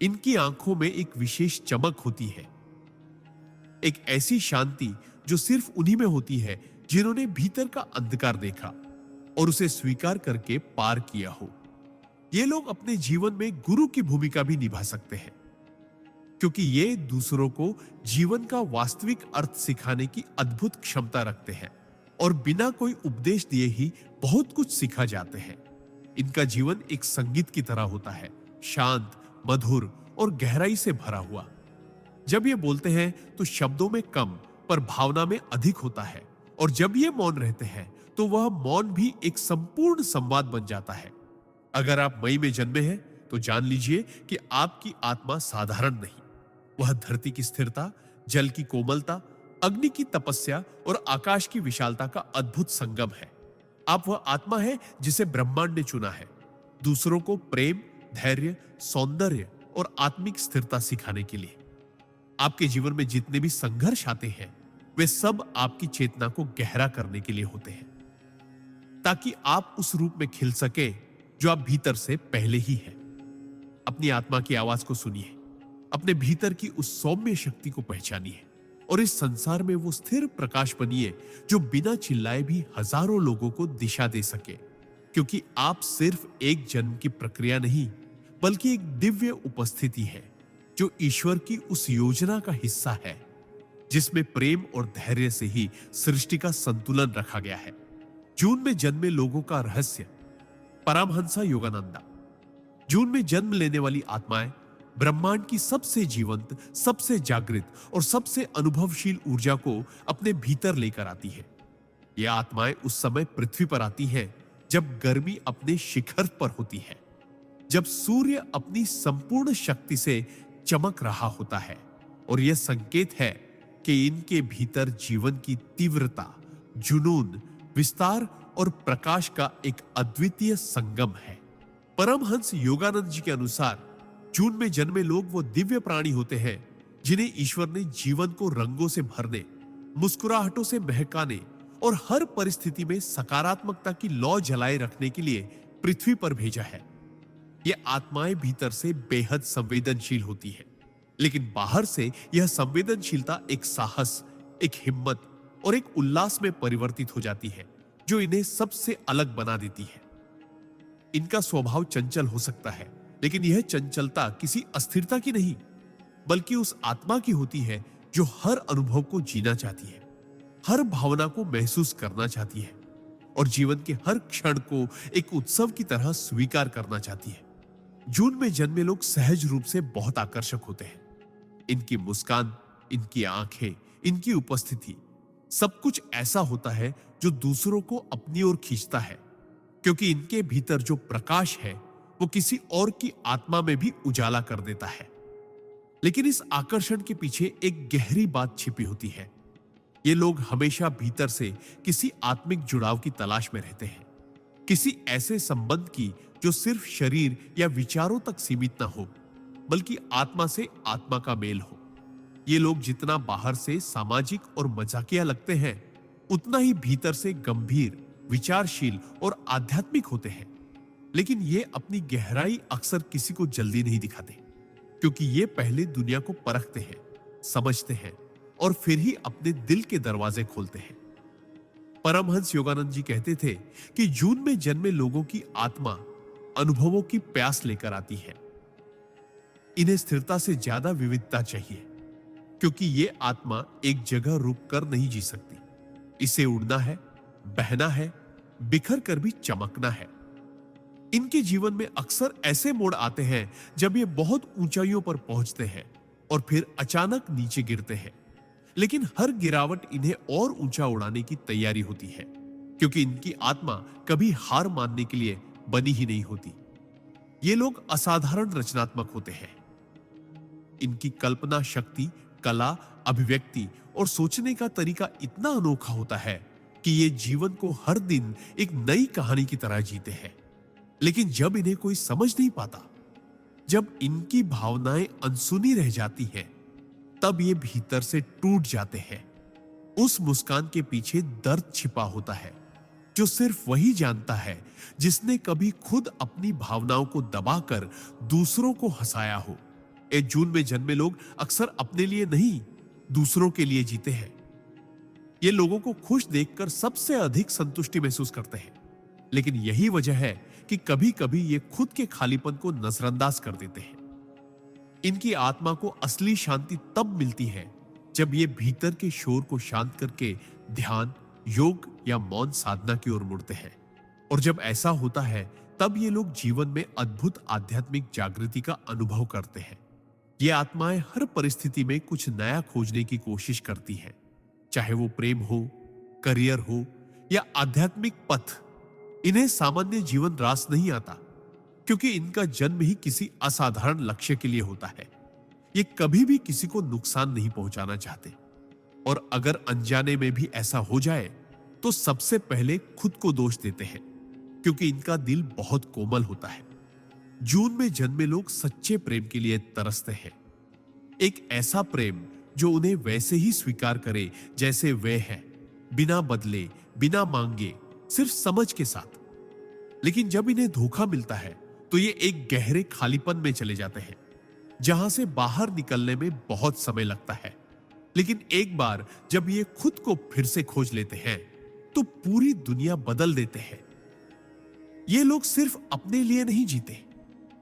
इनकी आंखों में एक विशेष चमक होती है, एक ऐसी शांति जो सिर्फ उन्हीं में होती है जिन्होंने भीतर का अंधकार देखा और उसे स्वीकार करके पार किया हो। ये लोग अपने जीवन में गुरु की भूमिका भी निभा सकते हैं, क्योंकि ये दूसरों को जीवन का वास्तविक अर्थ सिखाने की अद्भुत क्षमता रखते हैं और बिना कोई उपदेश दिए ही बहुत कुछ सिखा जाते हैं। इनका जीवन एक संगीत की तरह होता है, शांत, मधुर और गहराई से भरा हुआ। जब ये बोलते हैं तो शब्दों में कम पर भावना में अधिक होता है, और जब ये मौन रहते हैं तो वह मौन भी एक संपूर्ण संवाद बन जाता है। अगर आप मई में जन्मे हैं तो जान लीजिए कि आपकी आत्मा साधारण नहीं, वह धरती की स्थिरता, जल की कोमलता, अग्नि की तपस्या और आकाश की विशालता का अद्भुत संगम है। आप वह आत्मा है जिसे ब्रह्मांड ने चुना है, दूसरों को प्रेम, धैर्य, सौंदर्य और आत्मिक स्थिरता सिखाने के लिए। आपके जीवन में जितने भी संघर्ष आते हैं, वे सब आपकी चेतना को गहरा करने के लिए होते हैं, ताकि आप उस रूप में खिल सके जो आप भीतर से पहले ही है। अपनी आत्मा की आवाज को सुनिए, अपने भीतर की उस सौम्य शक्ति को पहचानिए और इस संसार में वो स्थिर प्रकाश बनिए जो बिना चिल्लाए भी हजारों लोगों को दिशा दे सके। क्योंकि आप सिर्फ एक जन्म की प्रक्रिया नहीं, बल्कि एक दिव्य उपस्थिति है जो ईश्वर की उस योजना का हिस्सा है जिसमें प्रेम और धैर्य से ही सृष्टि का संतुलन रखा गया है। जून में जन्मे लोगों का रहस्य। परमहंसा योगानंदा। जून में जन्म लेने वाली आत्माएं ब्रह्मांड की सबसे जीवंत, सबसे जागृत और सबसे अनुभवशील ऊर्जा को अपने भीतर लेकर आती है। ये आत्माएं उस समय पृथ्वी पर आती हैं जब गर्मी अपने शिखर पर होती है, जब सूर्य अपनी संपूर्ण शक्ति से चमक रहा होता है, और यह संकेत है कि इनके भीतर जीवन की तीव्रता, जुनून, विस्तार और प्रकाश का एक अद्वितीय संगम है। परमहंस योगानंद जी के अनुसार जून में जन्मे लोग वो दिव्य प्राणी होते हैं जिन्हें ईश्वर ने जीवन को रंगों से भरने, मुस्कुराहटों से महकाने और हर परिस्थिति में सकारात्मकता की लौ जलाए रखने के लिए पृथ्वी पर भेजा है। ये आत्माएं भीतर से बेहद संवेदनशील होती है, लेकिन बाहर से यह संवेदनशीलता एक साहस, एक हिम्मत और एक उल्लास में परिवर्तित हो जाती है जो इन्हें सबसे अलग बना देती है। इनका स्वभाव चंचल हो सकता है, लेकिन यह चंचलता किसी अस्थिरता की नहीं, बल्कि उस आत्मा की होती है जो हर अनुभव को जीना चाहती है, हर भावना को महसूस करना चाहती है और जीवन के हर क्षण को एक उत्सव की तरह स्वीकार करना चाहती है। जून में जन्मे लोग सहज रूप से बहुत आकर्षक होते हैं। इनकी मुस्कान, इनकी आंखें, इनकी उपस्थिति, सब कुछ ऐसा होता है जो दूसरों को अपनी ओर खींचता है, क्योंकि इनके भीतर जो प्रकाश है वो किसी और की आत्मा में भी उजाला कर देता है। लेकिन इस आकर्षण के पीछे एक गहरी बात छिपी होती है। ये लोग हमेशा भीतर से किसी आत्मिक जुड़ाव की तलाश में रहते हैं, किसी ऐसे संबंध की जो सिर्फ शरीर या विचारों तक सीमित ना हो, बल्कि आत्मा से आत्मा का मेल हो। ये लोग जितना बाहर से सामाजिक और मजाकिया लगते हैं, उतना ही भीतर से गंभीर, विचारशील और आध्यात्मिक होते हैं। लेकिन ये अपनी गहराई अक्सर किसी को जल्दी नहीं दिखाते, क्योंकि ये पहले दुनिया को परखते हैं, समझते हैं और फिर ही अपने दिल के दरवाजे खोलते हैं। परमहंस योगानंद जी कहते थे कि जून में जन्मे लोगों की आत्मा अनुभवों की प्यास लेकर आती है। इन्हें स्थिरता से ज्यादा विविधता चाहिए, क्योंकि ये आत्मा एक जगह रुक कर नहीं जी सकती। इसे उड़ना है, बहना है, बिखर कर भी चमकना है। इनके जीवन में अक्सर ऐसे मोड़ आते हैं जब ये बहुत ऊंचाइयों पर पहुंचते हैं और फिर अचानक नीचे गिरते हैं। लेकिन हर गिरावट इन्हें और ऊंचा उड़ाने की तैयारी होती है, क्योंकि इनकी आत्मा कभी हार मानने के लिए बनी ही नहीं होती। ये लोग असाधारण रचनात्मक होते हैं। इनकी कल्पना शक्ति, कला, अभिव्यक्ति और सोचने का तरीका इतना अनोखा होता है कि ये जीवन को हर दिन एक नई कहानी की तरह जीते हैं। लेकिन जब इन्हें कोई समझ नहीं पाता, जब इनकी भावनाएं अनसुनी रह जाती हैं, तब ये भीतर से टूट जाते हैं। उस मुस्कान के पीछे दर्द छिपा होता है, जो सिर्फ वही जानता है जिसने कभी खुद अपनी भावनाओं को दबाकर दूसरों को हंसाया हो। ए जून में जन्मे लोग अक्सर अपने लिए नहीं, दूसरों के लिए जीते हैं। ये लोगों को खुश देखकर सबसे अधिक संतुष्टि महसूस करते हैं। लेकिन यही वजह है कि कभी कभी ये खुद के खालीपन को नजरअंदाज कर देते हैं। इनकी आत्मा को असली शांति तब मिलती है जब ये भीतर के शोर को शांत करके ध्यान, योग या मौन साधना की ओर मुड़ते हैं। और जब ऐसा होता है, तब ये लोग जीवन में अद्भुत आध्यात्मिक जागृति का अनुभव करते हैं। ये आत्माएं हर परिस्थिति में कुछ नया खोजने की कोशिश करती हैं, चाहे वो प्रेम हो, करियर हो या आध्यात्मिक पथ। इन्हें सामान्य जीवन रास नहीं आता, क्योंकि इनका जन्म ही किसी असाधारण लक्ष्य के लिए होता है। ये कभी भी किसी को नुकसान नहीं पहुंचाना चाहते, और अगर अनजाने में भी ऐसा हो जाए तो सबसे पहले खुद को दोष देते हैं, क्योंकि इनका दिल बहुत कोमल होता है। जून में जन्मे लोग सच्चे प्रेम के लिए तरसते हैं। एक ऐसा प्रेम जो उन्हें वैसे ही स्वीकार करे जैसे वे हैं, बिना बदले, बिना मांगे, सिर्फ समझ के साथ। लेकिन जब इन्हें धोखा मिलता है तो ये एक गहरे खालीपन में चले जाते हैं, जहां से बाहर निकलने में बहुत समय लगता है। लेकिन एक बार जब ये खुद को फिर से खोज लेते हैं तो पूरी दुनिया बदल देते हैं। ये लोग सिर्फ अपने लिए नहीं जीते,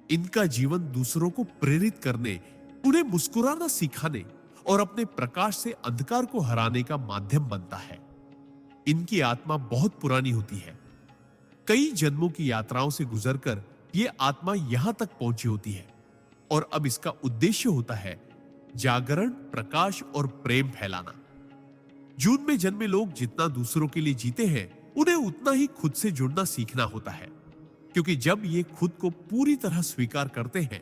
इनका जीवन दूसरों को प्रेरित करने, उन्हें मुस्कुराना सिखाने और अपने प्रकाश से अंधकार को हराने का माध्यम बनता है। इनकी आत्मा बहुत पुरानी होती है। कई जन्मों की यात्राओं से गुजरकर यह आत्मा यहां तक पहुंची होती है, और अब इसका उद्देश्य होता है जागरण, प्रकाश और प्रेम फैलाना। जून में जन्मे लोग जितना दूसरों के लिए जीते हैं, उन्हें उतना ही खुद से जुड़ना सीखना होता है, क्योंकि जब ये खुद को पूरी तरह स्वीकार करते हैं,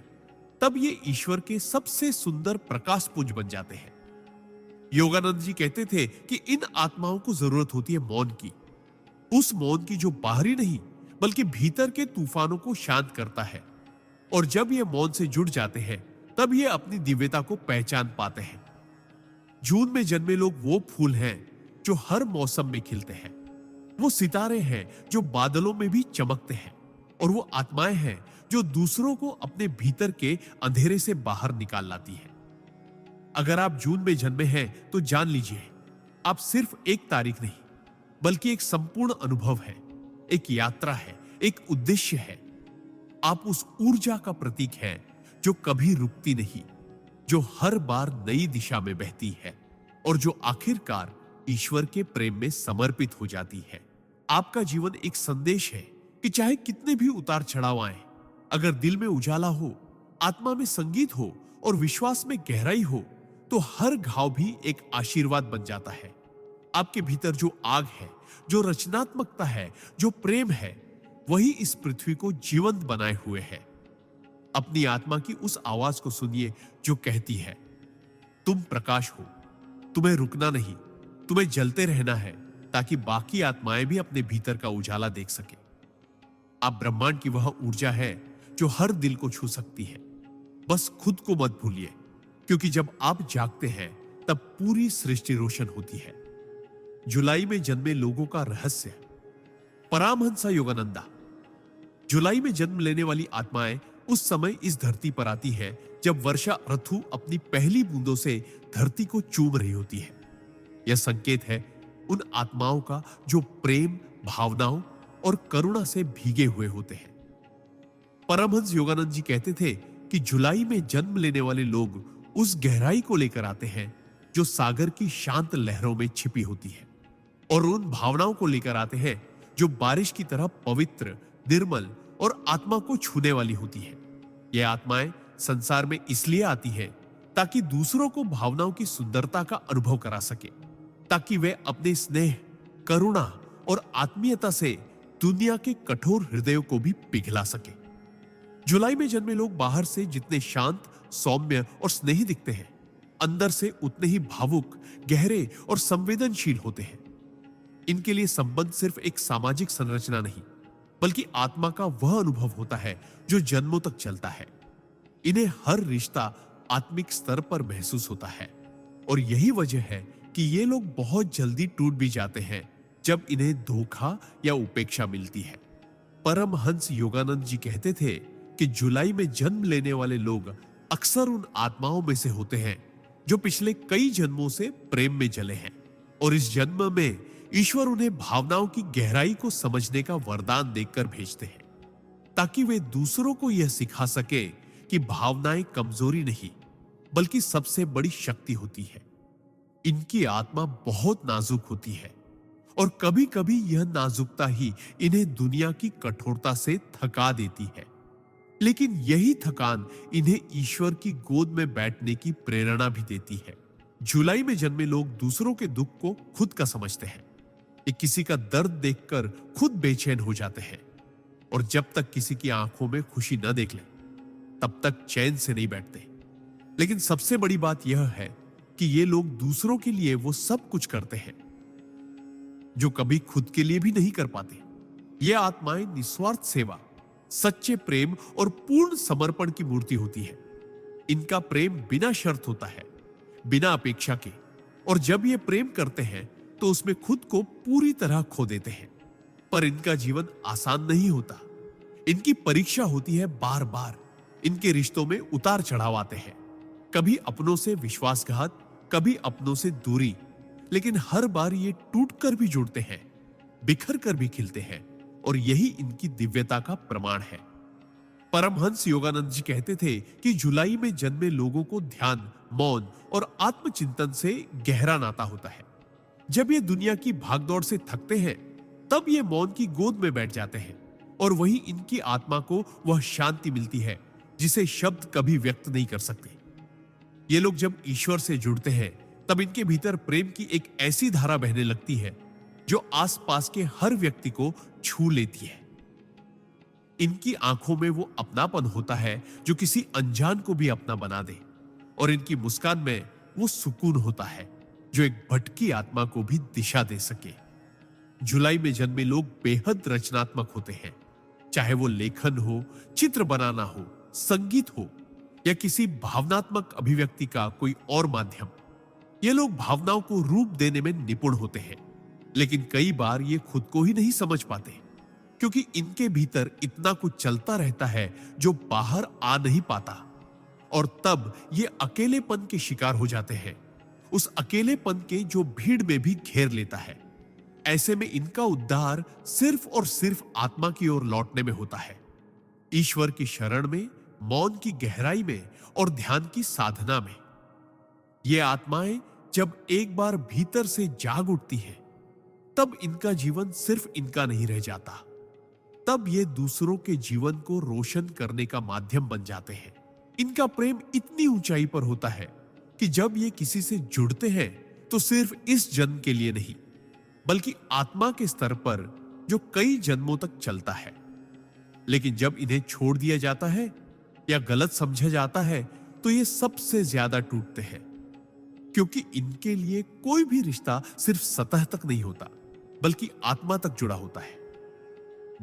तब ये ईश्वर के सबसे सुंदर प्रकाश पुंज बन जाते हैं। योगानंद जी कहते थे कि इन आत्माओं को जरूरत होती है मौन की, उस मौन की जो बाहरी नहीं बल्कि भीतर के तूफानों को शांत करता है। और जब ये मौन से जुड़ जाते हैं, तब ये अपनी दिव्यता को पहचान पाते हैं। जून में जन्मे लोग वो फूल हैं जो हर मौसम में खिलते हैं, वो सितारे हैं जो बादलों में भी चमकते हैं, और वो आत्माएं हैं जो दूसरों को अपने भीतर के अंधेरे से बाहर निकाल लाती हैं। अगर आप जून में जन्मे हैं तो जान लीजिए, आप सिर्फ एक तारीख नहीं बल्कि एक संपूर्ण अनुभव है, एक यात्रा है, एक उद्देश्य है। आप उस ऊर्जा का प्रतीक हैं जो कभी रुकती नहीं, जो हर बार नई दिशा में बहती है, और जो आखिरकार ईश्वर के प्रेम में समर्पित हो जाती है। आपका जीवन एक संदेश है कि चाहे कितने भी उतार चढ़ाव आए, अगर दिल में उजाला हो, आत्मा में संगीत हो और विश्वास में गहराई हो, तो हर घाव भी एक आशीर्वाद बन जाता है। आपके भीतर जो आग है, जो रचनात्मकता है, जो प्रेम है, वही इस पृथ्वी को जीवंत बनाए हुए है। अपनी आत्मा की उस आवाज को सुनिए जो कहती है, तुम प्रकाश हो, तुम्हें रुकना नहीं, तुम्हें जलते रहना है, ताकि बाकी आत्माएं भी अपने भीतर का उजाला देख सके। आप ब्रह्मांड की वह ऊर्जा है जो हर दिल को छू सकती है। बस खुद को मत भूलिए, क्योंकि जब आप जागते हैं तब पूरी सृष्टि रोशन होती है। जुलाई में जन्मे लोगों का रहस्य। परमहंस योगानंदा। जुलाई में जन्म लेने वाली आत्माएं उस समय इस धरती पर आती है जब वर्षा ऋतु अपनी पहली बूंदों से धरती को चूम रही होती है। यह संकेत है उन आत्माओं का जो प्रेम, भावनाओं और करुणा से भीगे हुए होते हैं। परमहंस योगानंद जी कहते थे कि जुलाई में जन्म लेने वाले लोग उस गहराई को लेकर आते हैं जो सागर की शांत लहरों में छिपी होती है, और उन भावनाओं को लेकर आते हैं जो बारिश की तरह पवित्र, निर्मल और आत्मा को छूने वाली होती है। ये आत्माएं संसार में इसलिए आती हैं ताकि दूसरों को भावनाओं की सुंदरता का अनुभव करा सके, ताकि वे अपने स्नेह, करुणा और आत्मीयता से दुनिया के कठोर हृदयों को भी पिघला सके। जुलाई में जन्मे लोग बाहर से जितने शांत, सौम्य और स्नेही दिखते हैं, अंदर से उतने ही भावुक, गहरे और संवेदनशील होते हैं। इनके लिए संबंध सिर्फ एक सामाजिक संरचना नहीं, बल्कि आत्मा का वह अनुभव होता है जो जन्मों तक चलता है। इन्हें हर रिश्ता आत्मिक स्तर पर महसूस होता है, और यही वजह है कि ये लोग बहुत जल्दी टूट भी जाते हैं जब इन्हें धोखा या उपेक्षा मिलती है। परमहंस योगानंद जी कहते थे कि जुलाई में जन्म लेने वाले लोग अक्सर उन आत्माओं में से होते हैं जो पिछले कई जन्मों से प्रेम में जले हैं, और इस जन्म में ईश्वर उन्हें भावनाओं की गहराई को समझने का वरदान देकर भेजते हैं, ताकि वे दूसरों को यह सिखा सके कि भावनाएं कमजोरी नहीं, बल्कि सबसे बड़ी शक्ति होती है। इनकी आत्मा बहुत नाजुक होती है, और कभी कभी यह नाजुकता ही इन्हें दुनिया की कठोरता से थका देती है। लेकिन यही थकान इन्हें ईश्वर की गोद में बैठने की प्रेरणा भी देती है। जुलाई में जन्मे लोग दूसरों के दुख को खुद का समझते हैं। ये किसी का दर्द देखकर खुद बेचैन हो जाते हैं, और जब तक किसी की आंखों में खुशी न देख ले, तब तक चैन से नहीं बैठते। लेकिन सबसे बड़ी बात यह है कि ये लोग दूसरों के लिए वो सब कुछ करते हैं जो कभी खुद के लिए भी नहीं कर पाते। ये आत्माएं निस्वार्थ सेवा, सच्चे प्रेम और पूर्ण समर्पण की मूर्ति होती है। इनका प्रेम बिना शर्त होता है, बिना अपेक्षा के, और जब ये प्रेम करते हैं तो उसमें खुद को पूरी तरह खो देते हैं। पर इनका जीवन आसान नहीं होता। इनकी परीक्षा होती है बार बार। इनके रिश्तों में उतार चढ़ाव आते हैं, कभी अपनों से विश्वासघात, कभी अपनों से दूरी, लेकिन हर बार ये टूटकर भी जुड़ते हैं, बिखर कर भी खिलते हैं, और यही इनकी दिव्यता का प्रमाण है। परमहंस योगानंद जी कहते थे कि जुलाई में जन्मे लोगों को ध्यान, मौन और आत्मचिंतन से गहरा नाता होता है। जब ये दुनिया की भागदौड़ से थकते हैं, तब ये मौन की गोद में बैठ जाते हैं, और वहीं इनकी आत्मा को वह शांति मिलती है जिसे शब्द कभी व्यक्त नहीं कर सकते। ये लोग जब ईश्वर से जुड़ते हैं, तब इनके भीतर प्रेम की एक ऐसी धारा बहने लगती है जो आसपास के हर व्यक्ति को छू लेती है। इनकी आंखों में वो अपनापन होता है जो किसी अनजान को भी अपना बना दे, और इनकी मुस्कान में वो सुकून होता है जो एक भटकी आत्मा को भी दिशा दे सके। जुलाई में जन्मे लोग बेहद रचनात्मक होते हैं, चाहे वो लेखन हो, चित्र बनाना हो, संगीत हो, या किसी भावनात्मक अभिव्यक्ति का कोई और माध्यम। ये लोग भावनाओं को रूप देने में निपुण होते हैं, लेकिन कई बार ये खुद को ही नहीं समझ पाते, क्योंकि इनके भीतर इतना कुछ चलता रहता है जो बाहर आ नहीं पाता, और तब ये अकेलेपन के शिकार हो जाते हैं, उस अकेलेपन के जो भीड़ में भी घेर लेता है। ऐसे में इनका उद्धार सिर्फ और सिर्फ आत्मा की ओर लौटने में होता है, ईश्वर की शरण में, मौन की गहराई में और ध्यान की साधना में। ये आत्माएं जब एक बार भीतर से जाग उठती हैं, तब इनका जीवन सिर्फ इनका नहीं रह जाता, तब ये दूसरों के जीवन को रोशन करने का माध्यम बन जाते हैं। इनका प्रेम इतनी ऊंचाई पर होता है कि जब ये किसी से जुड़ते हैं तो सिर्फ इस जन्म के लिए नहीं, बल्कि आत्मा के स्तर पर जो कई जन्मों तक चलता है। लेकिन जब इन्हें छोड़ दिया जाता है या गलत समझा जाता है, तो ये सबसे ज्यादा टूटते हैं, क्योंकि इनके लिए कोई भी रिश्ता सिर्फ सतह तक नहीं होता, बल्कि आत्मा तक जुड़ा होता है।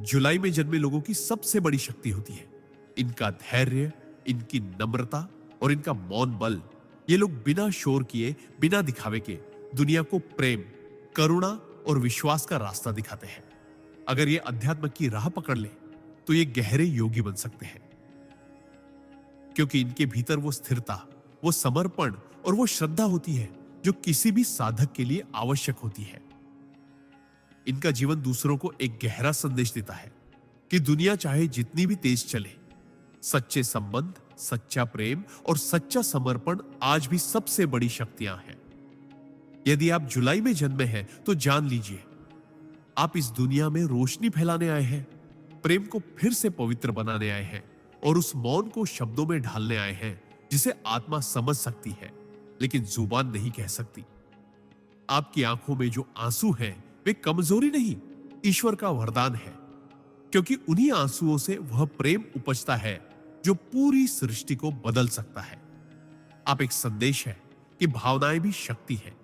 जुलाई में जन्मे लोगों की सबसे बड़ी शक्ति होती है इनका धैर्य, इनकी नम्रता और इनका मौन बल। ये लोग बिना शोर किए, बिना दिखावे के दुनिया को प्रेम, करुणा और विश्वास का रास्ता दिखाते हैं। अगर ये अध्यात्म की राह पकड़ ले तो ये गहरे योगी बन सकते हैं, क्योंकि इनके भीतर वो स्थिरता, वो समर्पण और वो श्रद्धा होती है जो किसी भी साधक के लिए आवश्यक होती है। इनका जीवन दूसरों को एक गहरा संदेश देता है कि दुनिया चाहे जितनी भी तेज चले, सच्चे संबंध, सच्चा प्रेम और सच्चा समर्पण आज भी सबसे बड़ी शक्तियां हैं। यदि आप जुलाई में जन्मे हैं तो जान लीजिए, आप इस दुनिया में रोशनी फैलाने आए हैं, प्रेम को फिर से पवित्र बनाने आए हैं, और उस मौन को शब्दों में ढालने आए हैं जिसे आत्मा समझ सकती है लेकिन जुबान नहीं कह सकती। आपकी आंखों में जो आंसू हैं वे कमजोरी नहीं, ईश्वर का वरदान है, क्योंकि उन्हीं आंसुओं से वह प्रेम उपजता है जो पूरी सृष्टि को बदल सकता है। आप एक संदेश है कि भावनाएं भी शक्ति है,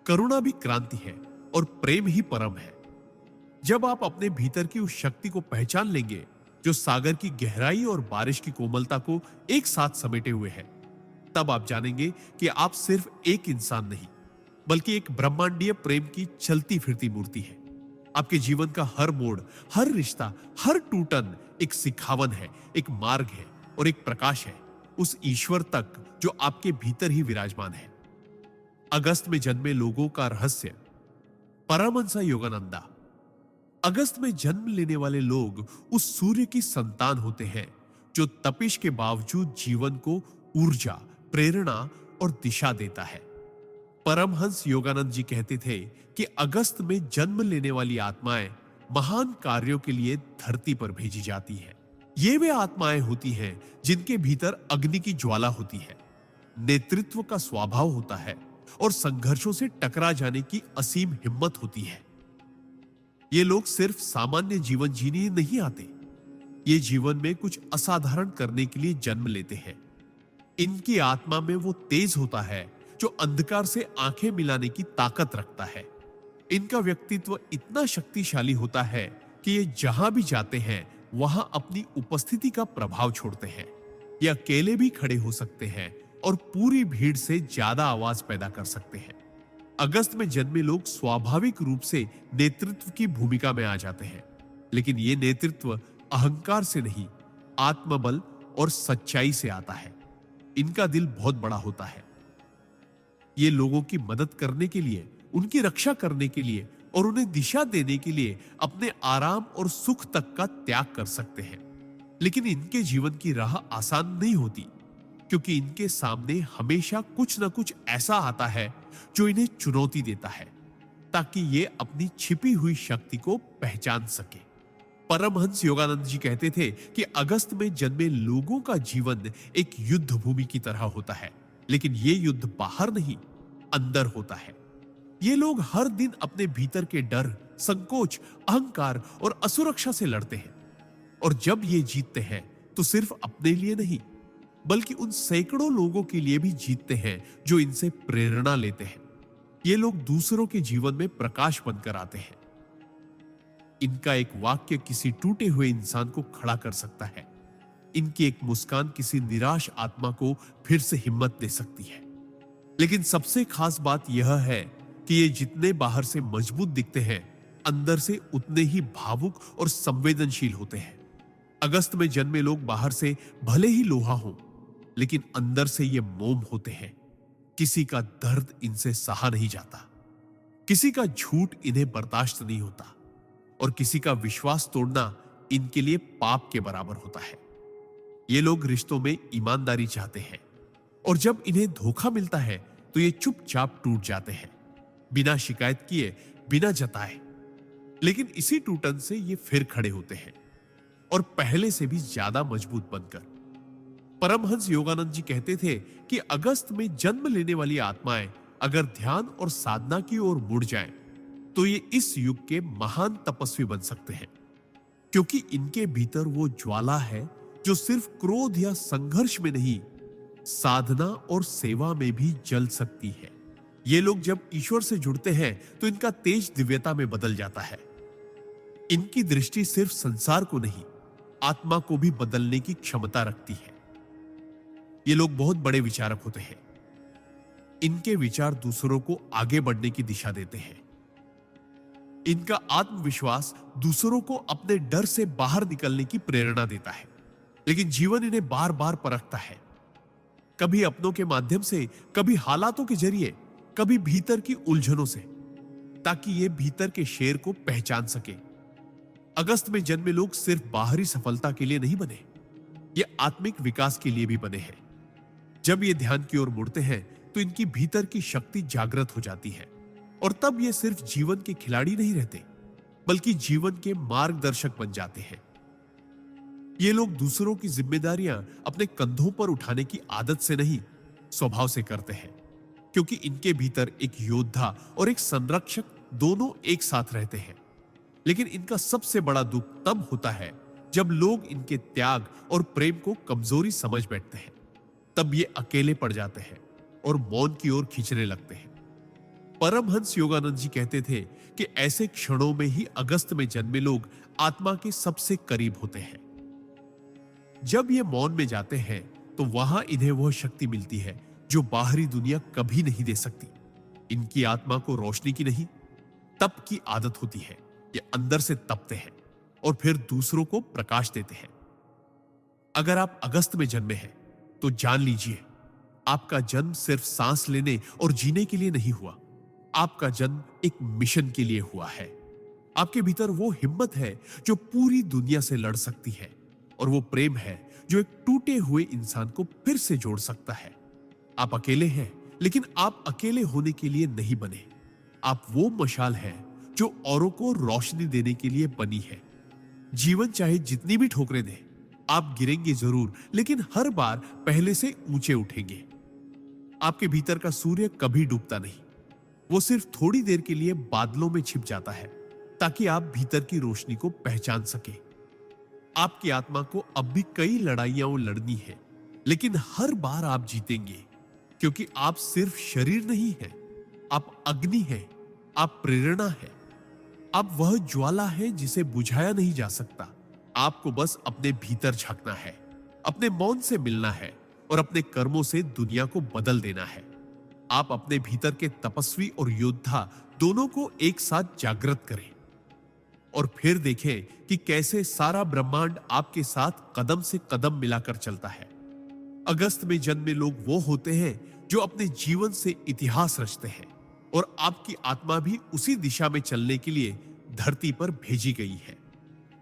करुणा भी क्रांति है और प्रेम ही परम है। जब आप अपने भीतर की उस शक्ति को पहचान लेंगे जो सागर की गहराई और बारिश की कोमलता को एक साथ समेटे हुए है, तब आप जानेंगे कि आप सिर्फ एक इंसान नहीं बल्कि एक ब्रह्मांडीय प्रेम की चलती फिरती मूर्ति है। आपके जीवन का हर मोड़, हर रिश्ता, हर टूटन एक सिखावन है, एक मार्ग है और एक प्रकाश है उस ईश्वर तक जो आपके भीतर ही विराजमान है। अगस्त में जन्मे लोगों का रहस्य। परमहंस योगानंदा। अगस्त में जन्म लेने वाले लोग उस सूर्य की संतान होते हैं जो तपिश के बावजूद जीवन को ऊर्जा, प्रेरणा और दिशा देता है। परमहंस योगानंद जी कहते थे कि अगस्त में जन्म लेने वाली आत्माएं महान कार्यों के लिए धरती पर भेजी जाती हैं। ये वे आत्माएं होती हैं जिनके भीतर अग्नि की ज्वाला होती है, नेतृत्व का स्वभाव होता है और संघर्षों से टकरा जाने की असीम हिम्मत होती है। ये लोग सिर्फ सामान्य जीवन जीने नहीं आते, ये जीवन में कुछ असाधारण करने के लिए जन्म लेते हैं। इनकी आत्मा में वो तेज होता है जो अंधकार से आंखें मिलाने की ताकत रखता है। इनका व्यक्तित्व इतना शक्तिशाली होता है कि ये जहां भी जाते हैं वहां अपनी उपस्थिति का प्रभाव छोड़ते हैं। ये अकेले भी खड़े हो सकते हैं और पूरी भीड़ से ज्यादा आवाज पैदा कर सकते हैं। अगस्त में जन्मे लोग स्वाभाविक रूप से नेतृत्व की भूमिका में आ जाते हैं, लेकिन ये नेतृत्व अहंकार से नहीं, आत्मबल और सच्चाई से आता है। इनका दिल बहुत बड़ा होता है। ये लोगों की मदद करने के लिए, उनकी रक्षा करने के लिए और उन्हें दिशा देने के लिए अपने आराम और सुख तक का त्याग कर सकते हैं। लेकिन इनके जीवन की राह आसान नहीं होती, क्योंकि इनके सामने हमेशा कुछ न कुछ ऐसा आता है जो इन्हें चुनौती देता है, ताकि ये अपनी छिपी हुई शक्ति को पहचान सके। परमहंस योगानंद जी कहते थे कि अगस्त में जन्मे लोगों का जीवन एक युद्ध भूमि की तरह होता है, लेकिन ये युद्ध बाहर नहीं, अंदर होता है। ये लोग हर दिन अपने भीतर के डर, संकोच, अहंकार और असुरक्षा से लड़ते हैं, और जब ये जीतते हैं तो सिर्फ अपने लिए नहीं बल्कि उन सैकड़ों लोगों के लिए भी जीतते हैं जो इनसे प्रेरणा लेते हैं। ये लोग दूसरों के जीवन में प्रकाश बनकर आते हैं। इनका एक वाक्य किसी टूटे हुए इंसान को खड़ा कर सकता है। इनकी एक मुस्कान किसी निराश आत्मा को फिर से हिम्मत दे सकती है। लेकिन सबसे खास बात यह है कि ये जितने बाहर से मजबूत दिखते हैं, अंदर से उतने ही भावुक और संवेदनशील होते हैं। अगस्त में जन्मे लोग बाहर से भले ही लोहा हों, लेकिन अंदर से ये मोम होते हैं। किसी का दर्द इनसे सहा नहीं जाता, किसी का झूठ इन्हें बर्दाश्त नहीं होता और किसी का विश्वास तोड़ना इनके लिए पाप के बराबर होता है। ये लोग रिश्तों में ईमानदारी चाहते हैं, और जब इन्हें धोखा मिलता है तो ये चुपचाप टूट जाते हैं, बिना शिकायत किए, बिना जताए। लेकिन इसी टूटन से ये फिर खड़े होते हैं, और पहले से भी ज्यादा मजबूत बनकर। परमहंस योगानंद जी कहते थे कि अगस्त में जन्म लेने वाली आत्माएं अगर ध्यान और साधना की ओर मुड़ जाएं, तो ये इस युग के महान तपस्वी बन सकते हैं, क्योंकि इनके भीतर वो ज्वाला है जो सिर्फ क्रोध या संघर्ष में नहीं, साधना और सेवा में भी जल सकती है। ये लोग जब ईश्वर से जुड़ते हैं तो इनका तेज दिव्यता में बदल जाता है। इनकी दृष्टि सिर्फ संसार को नहीं, आत्मा को भी बदलने की क्षमता रखती है। ये लोग बहुत बड़े विचारक होते हैं। इनके विचार दूसरों को आगे बढ़ने की दिशा देते हैं। इनका आत्मविश्वास दूसरों को अपने डर से बाहर निकलने की प्रेरणा देता है। लेकिन जीवन इन्हें बार बार परखता है, कभी अपनों के माध्यम से, कभी हालातों के जरिए, कभी भीतर की उलझनों से, ताकि ये भीतर के शेर को पहचान सके। अगस्त में जन्मे लोग सिर्फ बाहरी सफलता के लिए नहीं बने, ये आत्मिक विकास के लिए भी बने हैं। जब ये ध्यान की ओर मुड़ते हैं तो इनकी भीतर की शक्ति जागृत हो जाती है, और तब ये सिर्फ जीवन के खिलाड़ी नहीं रहते, बल्कि जीवन के मार्गदर्शक बन जाते हैं। ये लोग दूसरों की जिम्मेदारियां अपने कंधों पर उठाने की आदत से नहीं, स्वभाव से करते हैं, क्योंकि इनके भीतर एक योद्धा और एक संरक्षक दोनों एक साथ रहते हैं। लेकिन इनका सबसे बड़ा दुख तब होता है जब लोग इनके त्याग और प्रेम को कमजोरी समझ बैठते हैं। तब ये अकेले पड़ जाते हैं और मौन की ओर खींचने लगते हैं। परमहंस योगानंद जी कहते थे कि ऐसे क्षणों में ही अगस्त में जन्मे लोग आत्मा के सबसे करीब होते हैं। जब ये मौन में जाते हैं तो वहां इन्हें वह शक्ति मिलती है जो बाहरी दुनिया कभी नहीं दे सकती। इनकी आत्मा को रोशनी की नहीं, तप की आदत होती है। ये अंदर से तपते हैं और फिर दूसरों को प्रकाश देते हैं। अगर आप अगस्त में जन्मे हैं तो जान लीजिए, आपका जन्म सिर्फ सांस लेने और जीने के लिए नहीं हुआ। आपका जन्म एक मिशन के लिए हुआ है। आपके भीतर वो हिम्मत है जो पूरी दुनिया से लड़ सकती है, और वो प्रेम है जो एक टूटे हुए इंसान को फिर से जोड़ सकता है। आप अकेले हैं, लेकिन आप अकेले होने के लिए नहीं बने। आप वो मशाल है जो औरों को रोशनी देने के लिए बनी है। जीवन चाहे जितनी भी ठोकरें दे, आप गिरेंगे जरूर, लेकिन हर बार पहले से ऊंचे उठेंगे। आपके भीतर का सूर्य कभी डूबता नहीं, वो सिर्फ थोड़ी देर के लिए बादलों में छिप जाता है ताकि आप भीतर की रोशनी को पहचान सके। आपकी आत्मा को अब भी कई लड़ाइयां लड़नी है, लेकिन हर बार आप जीतेंगे, क्योंकि आप सिर्फ शरीर नहीं हैं, आप अग्नि हैं, आप प्रेरणा है, आप वह ज्वाला है जिसे बुझाया नहीं जा सकता। आपको बस अपने भीतर झांकना है, अपने मौन से मिलना है और अपने कर्मों से दुनिया को बदल देना है। आप अपने भीतर के तपस्वी और योद्धा दोनों को एक साथ जागृत करें और फिर देखें कि कैसे सारा ब्रह्मांड आपके साथ कदम से कदम मिलाकर चलता है। अगस्त में जन्मे लोग वो होते हैं जो अपने जीवन से इतिहास रचते हैं, और आपकी आत्मा भी उसी दिशा में चलने के लिए धरती पर भेजी गई है।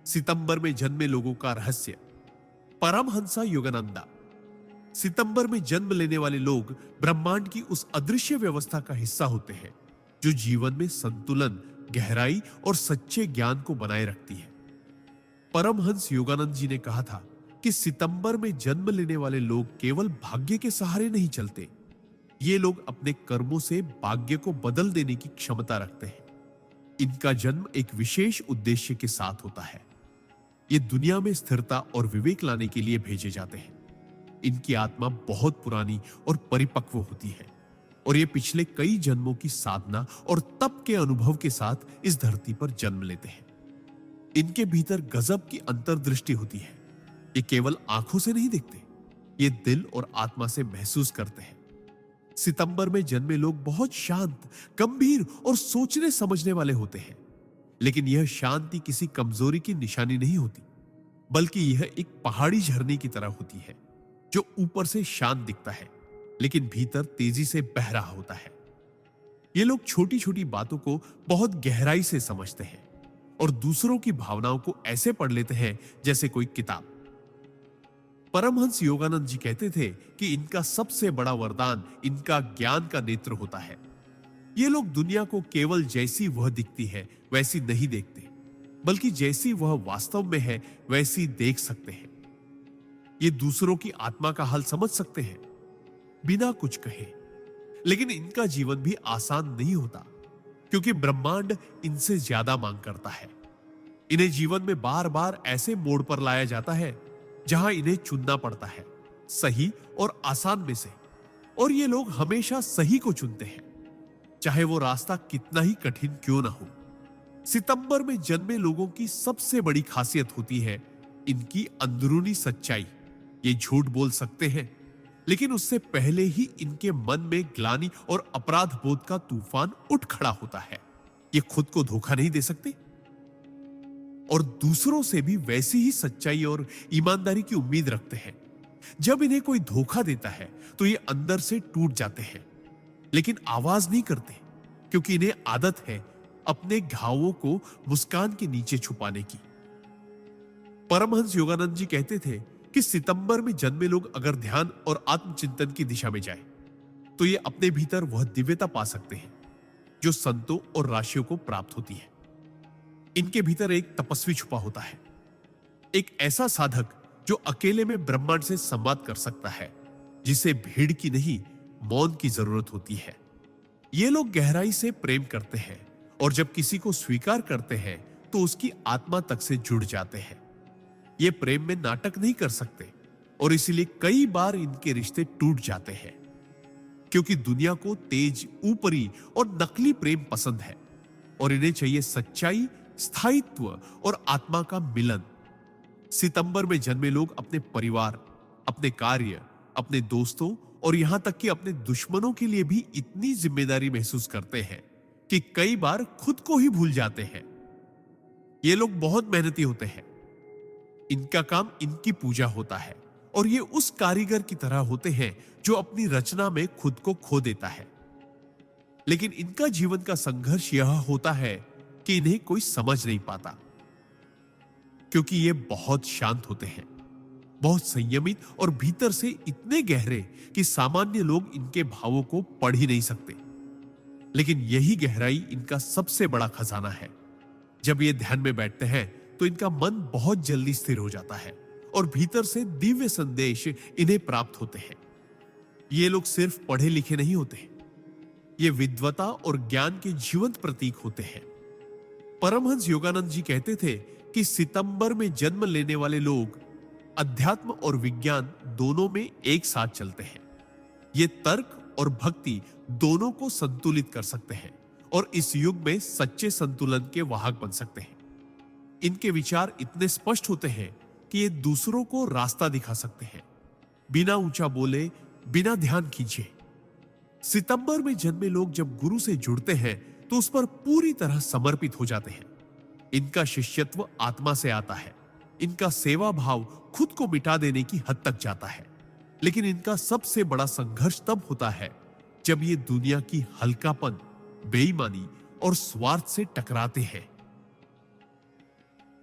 सितंबर में जन्मे लोगों का रहस्य। परमहंसा योगानंदा। सितंबर में जन्म लेने वाले लोग ब्रह्मांड की उस अदृश्य व्यवस्था का हिस्सा होते हैं जो जीवन में संतुलन, गहराई और सच्चे ज्ञान को बनाए रखती है। परमहंस योगानंद जी ने कहा था कि सितंबर में जन्म लेने वाले लोग केवल भाग्य के सहारे नहीं चलते, ये लोग अपने कर्मों से भाग्य को बदल देने की क्षमता रखते हैं। इनका जन्म एक विशेष उद्देश्य के साथ होता है। ये दुनिया में स्थिरता और विवेक लाने के लिए भेजे जाते हैं। इनकी आत्मा बहुत पुरानी और परिपक्व होती है, और ये पिछले कई जन्मों की साधना और तप के अनुभव के साथ इस धरती पर जन्म लेते हैं। इनके भीतर गजब की अंतर्दृष्टि होती है। ये केवल आंखों से नहीं देखते, ये दिल और आत्मा से महसूस करते हैं। सितंबर में जन्मे लोग बहुत शांत, गंभीर और सोचने समझने वाले होते हैं, लेकिन यह शांति किसी कमजोरी की निशानी नहीं होती, बल्कि यह एक पहाड़ी झरने की तरह होती है जो ऊपर से शांत दिखता है लेकिन भीतर तेजी से बह रहा होता है। ये लोग छोटी छोटी बातों को बहुत गहराई से समझते हैं और दूसरों की भावनाओं को ऐसे पढ़ लेते हैं जैसे कोई किताब। परमहंस योगानंद जी कहते थे कि इनका सबसे बड़ा वरदान इनका ज्ञान का नेत्र होता है। ये लोग दुनिया को केवल जैसी वह दिखती है वैसी नहीं देखते, बल्कि जैसी वह वास्तव में है वैसी देख सकते हैं। ये दूसरों की आत्मा का हाल समझ सकते हैं बिना कुछ कहे, लेकिन इनका जीवन भी आसान नहीं होता, क्योंकि ब्रह्मांड इनसे ज्यादा मांग करता है। इन्हें जीवन में बार बार ऐसे मोड़ पर लाया जाता है जहां इन्हें चुनना पड़ता है, सही और आसान में से, और ये लोग हमेशा सही को चुनते हैं, चाहे वो रास्ता कितना ही कठिन क्यों ना हो। सितंबर में जन्मे लोगों की सबसे बड़ी खासियत होती है इनकी अंदरूनी सच्चाई। ये झूठ बोल सकते हैं, लेकिन उससे पहले ही इनके मन में ग्लानि और अपराध बोध का तूफान उठ खड़ा होता है। ये खुद को धोखा नहीं दे सकते और दूसरों से भी वैसी ही सच्चाई और ईमानदारी की उम्मीद रखते हैं। जब इन्हें कोई धोखा देता है तो ये अंदर से टूट जाते हैं, लेकिन आवाज नहीं करते, क्योंकि इन्हें आदत है अपने घावों को मुस्कान के नीचे छुपाने की। परमहंस योगानंद जी कहते थे कि सितंबर में जन्मे लोग अगर ध्यान और आत्मचिंतन की दिशा में जाएं, तो ये अपने भीतर वह दिव्यता पा सकते हैं जो संतों और राशियों को प्राप्त होती है। इनके भीतर एक तपस्वी छुपा होता है, एक ऐसा साधक जो अकेले में ब्रह्मांड से संवाद कर सकता है, जिसे भीड़ की नहीं मौन की जरूरत होती है। ये लोग गहराई से प्रेम करते हैं और जब किसी को स्वीकार करते हैं तो उसकी आत्मा तक से जुड़ जाते हैं। ये प्रेम में नाटक नहीं कर सकते और इसीलिए कई बार इनके रिश्ते टूट जाते हैं, क्योंकि दुनिया को तेज, ऊपरी और नकली प्रेम पसंद है और इन्हें चाहिए सच्चाई, स्थायित्व और आत्मा का मिलन। सितंबर में जन्मे लोग अपने परिवार, अपने कार्य, अपने दोस्तों और यहां तक कि अपने दुश्मनों के लिए भी इतनी जिम्मेदारी महसूस करते हैं कि कई बार खुद को ही भूल जाते हैं। ये लोग बहुत मेहनती होते हैं। इनका काम इनकी पूजा होता है और ये उस कारीगर की तरह होते हैं जो अपनी रचना में खुद को खो देता है। लेकिन इनका जीवन का संघर्ष यह होता है कि इन्हें कोई समझ नहीं पाता, क्योंकि ये बहुत शांत होते हैं, बहुत संयमित और भीतर से इतने गहरे कि सामान्य लोग इनके भावों को पढ़ ही नहीं सकते। लेकिन यही गहराई इनका सबसे बड़ा खजाना है। जब ये ध्यान में बैठते हैं तो इनका मन बहुत जल्दी स्थिर हो जाता है और भीतर से दिव्य संदेश इन्हें प्राप्त होते हैं। ये लोग सिर्फ पढ़े लिखे नहीं होते, ये विद्वता और ज्ञान के जीवंत प्रतीक होते हैं। परमहंस योगानंद जी कहते थे कि सितंबर में जन्म लेने वाले लोग अध्यात्म और विज्ञान दोनों में एक साथ चलते हैं। ये तर्क और भक्ति दोनों को संतुलित कर सकते हैं और इस युग में सच्चे संतुलन के वाहक बन सकते हैं। इनके विचार इतने स्पष्ट होते हैं कि ये दूसरों को रास्ता दिखा सकते हैं, बिना ऊंचा बोले, बिना ध्यान खींचे। सितंबर में जन्मे लोग जब गुरु से जुड़ते हैं तो उस पर पूरी तरह समर्पित हो जाते हैं। इनका शिष्यत्व आत्मा से आता है। इनका सेवा भाव खुद को मिटा देने की हद तक जाता है। लेकिन इनका सबसे बड़ा संघर्ष तब होता है जब ये दुनिया की हल्कापन, बेईमानी और स्वार्थ से टकराते हैं।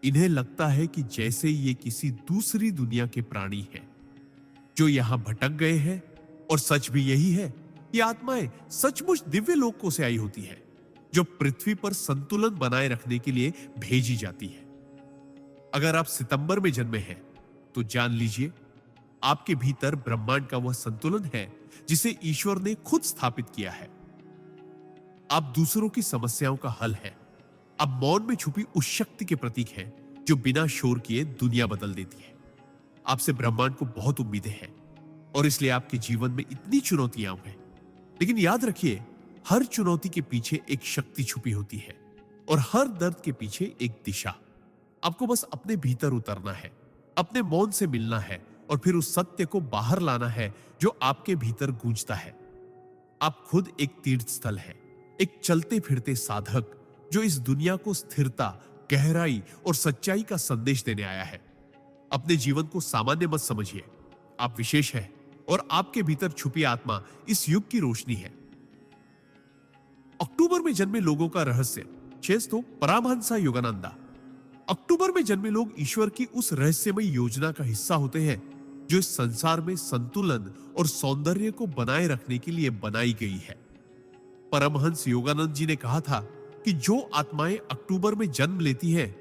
इन्हें लगता है कि जैसे ये किसी दूसरी दुनिया के प्राणी हैं जो यहां भटक गए हैं, और सच भी यही है। ये आत्माएं सचमुच दिव्य लोकों से आई होती है जो पृथ्वी पर संतुलन बनाए रखने के लिए भेजी जाती है। अगर आप सितंबर में जन्मे हैं तो जान लीजिए, आपके भीतर ब्रह्मांड का वह संतुलन है जिसे ईश्वर ने खुद स्थापित किया है। आप दूसरों की समस्याओं का हल है। आप मौन में छुपी उस शक्ति के प्रतीक हैं जो बिना शोर किए दुनिया बदल देती है। आपसे ब्रह्मांड को बहुत उम्मीदें हैं और इसलिए आपके जीवन में इतनी चुनौतियां हैं। लेकिन याद रखिए, हर चुनौती के पीछे एक शक्ति छुपी होती है और हर दर्द के पीछे एक दिशा। आपको बस अपने भीतर उतरना है, अपने मौन से मिलना है और फिर उस सत्य को बाहर लाना है जो आपके भीतर गूंजता है। आप खुद एक तीर्थ स्थल है, एक चलते फिरते साधक जो इस दुनिया को स्थिरता, गहराई और सच्चाई का संदेश देने आया है। अपने जीवन को सामान्य मत समझिए। आप विशेष हैं और आपके भीतर छुपी आत्मा इस युग की रोशनी है। अक्टूबर में जन्मे लोगों का रहस्य। चेस्तो परमहंस योगानंदा। अक्टूबर में जन्मे लोग ईश्वर की उस रहस्यमय योजना का हिस्सा होते हैं जो इस संसार में संतुलन और सौंदर्य को बनाए रखने के लिए बनाई गई है। परमहंस योगानंद जी ने कहा था कि जो आत्माएं अक्टूबर में जन्म लेती हैं,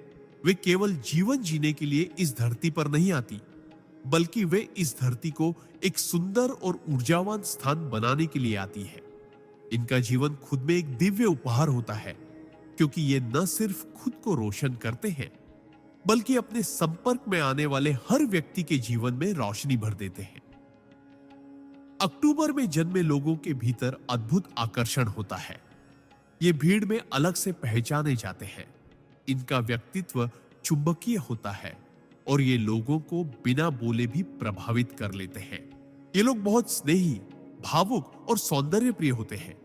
वे केवल जीवन जीने के लिए इस धरती पर नहीं आती, बल्कि वे इस धरती को एक सुंदर और ऊर्जावान स्थान बनाने के लिए आती है। इनका जीवन खुद में एक दिव्य उपहार होता है, क्योंकि ये न सिर्फ खुद को रोशन करते हैं, बल्कि अपने संपर्क में आने वाले हर व्यक्ति के जीवन में रोशनी भर देते हैं। अक्टूबर में जन्मे लोगों के भीतर अद्भुत आकर्षण होता है। ये भीड़ में अलग से पहचाने जाते हैं। इनका व्यक्तित्व चुंबकीय होता है और ये लोगों को बिना बोले भी प्रभावित कर लेते हैं। ये लोग बहुत स्नेही, भावुक और सौंदर्य प्रिय होते हैं।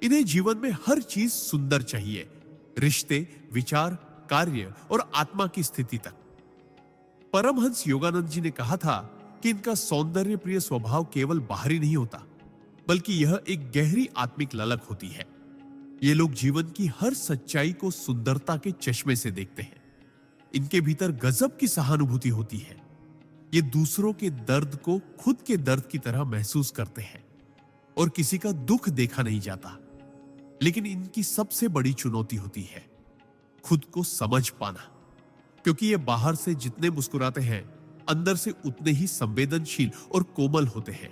इन्हें जीवन में हर चीज सुंदर चाहिए, रिश्ते, विचार, कार्य और आत्मा की स्थिति तक। परमहंस योगानंद जी ने कहा था कि इनका सौंदर्य प्रिय स्वभाव केवल बाहरी नहीं होता, बल्कि यह एक गहरी आत्मिक ललक होती है। ये लोग जीवन की हर सच्चाई को सुंदरता के चश्मे से देखते हैं। इनके भीतर गजब की सहानुभूति होती है। ये दूसरों के दर्द को खुद के दर्द की तरह महसूस करते हैं और किसी का दुख देखा नहीं जाता। लेकिन इनकी सबसे बड़ी चुनौती होती है खुद को समझ पाना, क्योंकि ये बाहर से जितने मुस्कुराते हैं, अंदर से उतने ही संवेदनशील और कोमल होते हैं।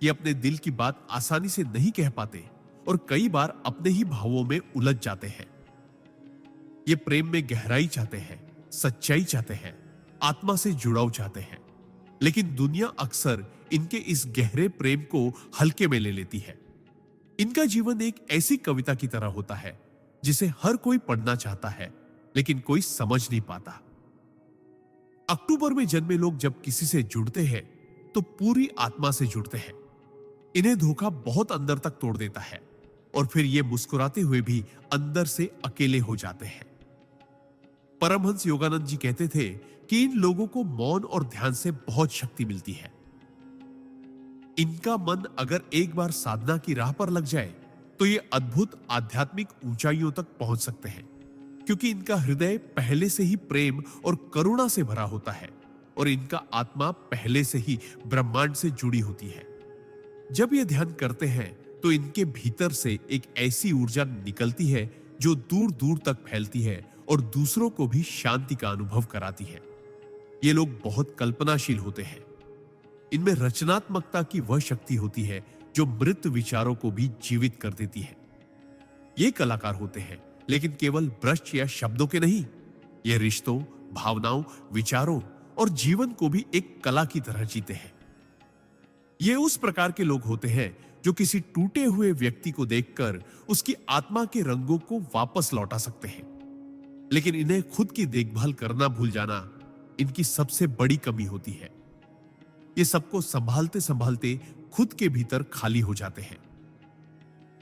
ये अपने दिल की बात आसानी से नहीं कह पाते और कई बार अपने ही भावों में उलझ जाते हैं। ये प्रेम में गहराई चाहते हैं, सच्चाई चाहते हैं, आत्मा से जुड़ाव चाहते हैं, लेकिन दुनिया अक्सर इनके इस गहरे प्रेम को हल्के में ले लेती है। इनका जीवन एक ऐसी कविता की तरह होता है जिसे हर कोई पढ़ना चाहता है, लेकिन कोई समझ नहीं पाता। अक्टूबर में जन्मे लोग जब किसी से जुड़ते हैं तो पूरी आत्मा से जुड़ते हैं। इन्हें धोखा बहुत अंदर तक तोड़ देता है और फिर ये मुस्कुराते हुए भी अंदर से अकेले हो जाते हैं। परमहंस योगानंद जी कहते थे कि इन लोगों को मौन और ध्यान से बहुत शक्ति मिलती है। इनका मन अगर एक बार साधना की राह पर लग जाए तो ये अद्भुत आध्यात्मिक ऊंचाइयों तक पहुंच सकते हैं, क्योंकि इनका हृदय पहले से ही प्रेम और करुणा से भरा होता है और इनका आत्मा पहले से ही ब्रह्मांड से जुड़ी होती है। जब ये ध्यान करते हैं तो इनके भीतर से एक ऐसी ऊर्जा निकलती है जो दूर दूर तक फैलती है और दूसरों को भी शांति का अनुभव कराती है। ये लोग बहुत कल्पनाशील होते हैं। इनमें रचनात्मकता की वह शक्ति होती है जो मृत विचारों को भी जीवित कर देती है। ये कलाकार होते हैं, लेकिन केवल ब्रश या शब्दों के नहीं, ये रिश्तों, भावनाओं, विचारों और जीवन को भी एक कला की तरह जीते हैं। ये उस प्रकार के लोग होते हैं जो किसी टूटे हुए व्यक्ति को देखकर उसकी आत्मा के रंगों को वापस लौटा सकते हैं, लेकिन इन्हें खुद की देखभाल करना भूल जाना इनकी सबसे बड़ी कमी होती है। ये सबको संभालते संभालते खुद के भीतर खाली हो जाते हैं।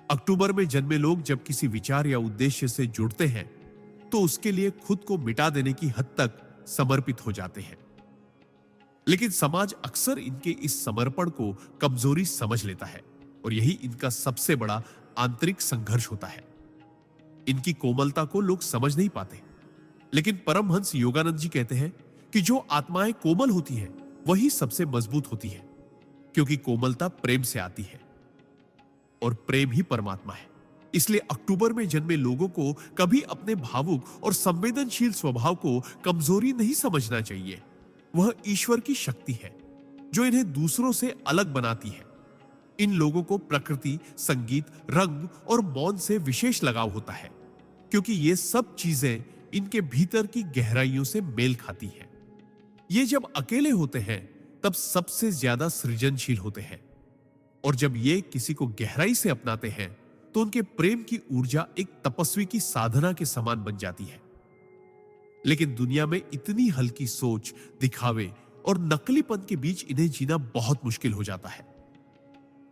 अक्टूबर में जन्मे लोग जब किसी विचार या उद्देश्य से जुड़ते हैं तो उसके लिए खुद को मिटा देने की हद तक समर्पित हो जाते हैं, लेकिन समाज अक्सर इनके इस समर्पण को कमजोरी समझ लेता है और यही इनका सबसे बड़ा आंतरिक संघर्ष होता है। इनकी कोमलता को लोग समझ नहीं पाते, लेकिन परमहंस योगानंद जी कहते हैं कि जो आत्माएं कोमल होती हैं वही सबसे मजबूत होती है, क्योंकि कोमलता प्रेम से आती है और प्रेम ही परमात्मा है। इसलिए अक्टूबर में जन्मे लोगों को कभी अपने भावुक और संवेदनशील स्वभाव को कमजोरी नहीं समझना चाहिए। वह ईश्वर की शक्ति है जो इन्हें दूसरों से अलग बनाती है। इन लोगों को प्रकृति, संगीत, रंग और मौन से विशेष लगाव होता है, क्योंकि ये सब चीजें इनके भीतर की गहराइयों से मेल खाती हैं। ये जब अकेले होते हैं तब सबसे ज्यादा सृजनशील होते हैं, और जब ये किसी को गहराई से अपनाते हैं तो उनके प्रेम की ऊर्जा एक तपस्वी की साधना के समान बन जाती है। लेकिन दुनिया में इतनी हल्की सोच, दिखावे और नकलीपन के बीच इन्हें जीना बहुत मुश्किल हो जाता है।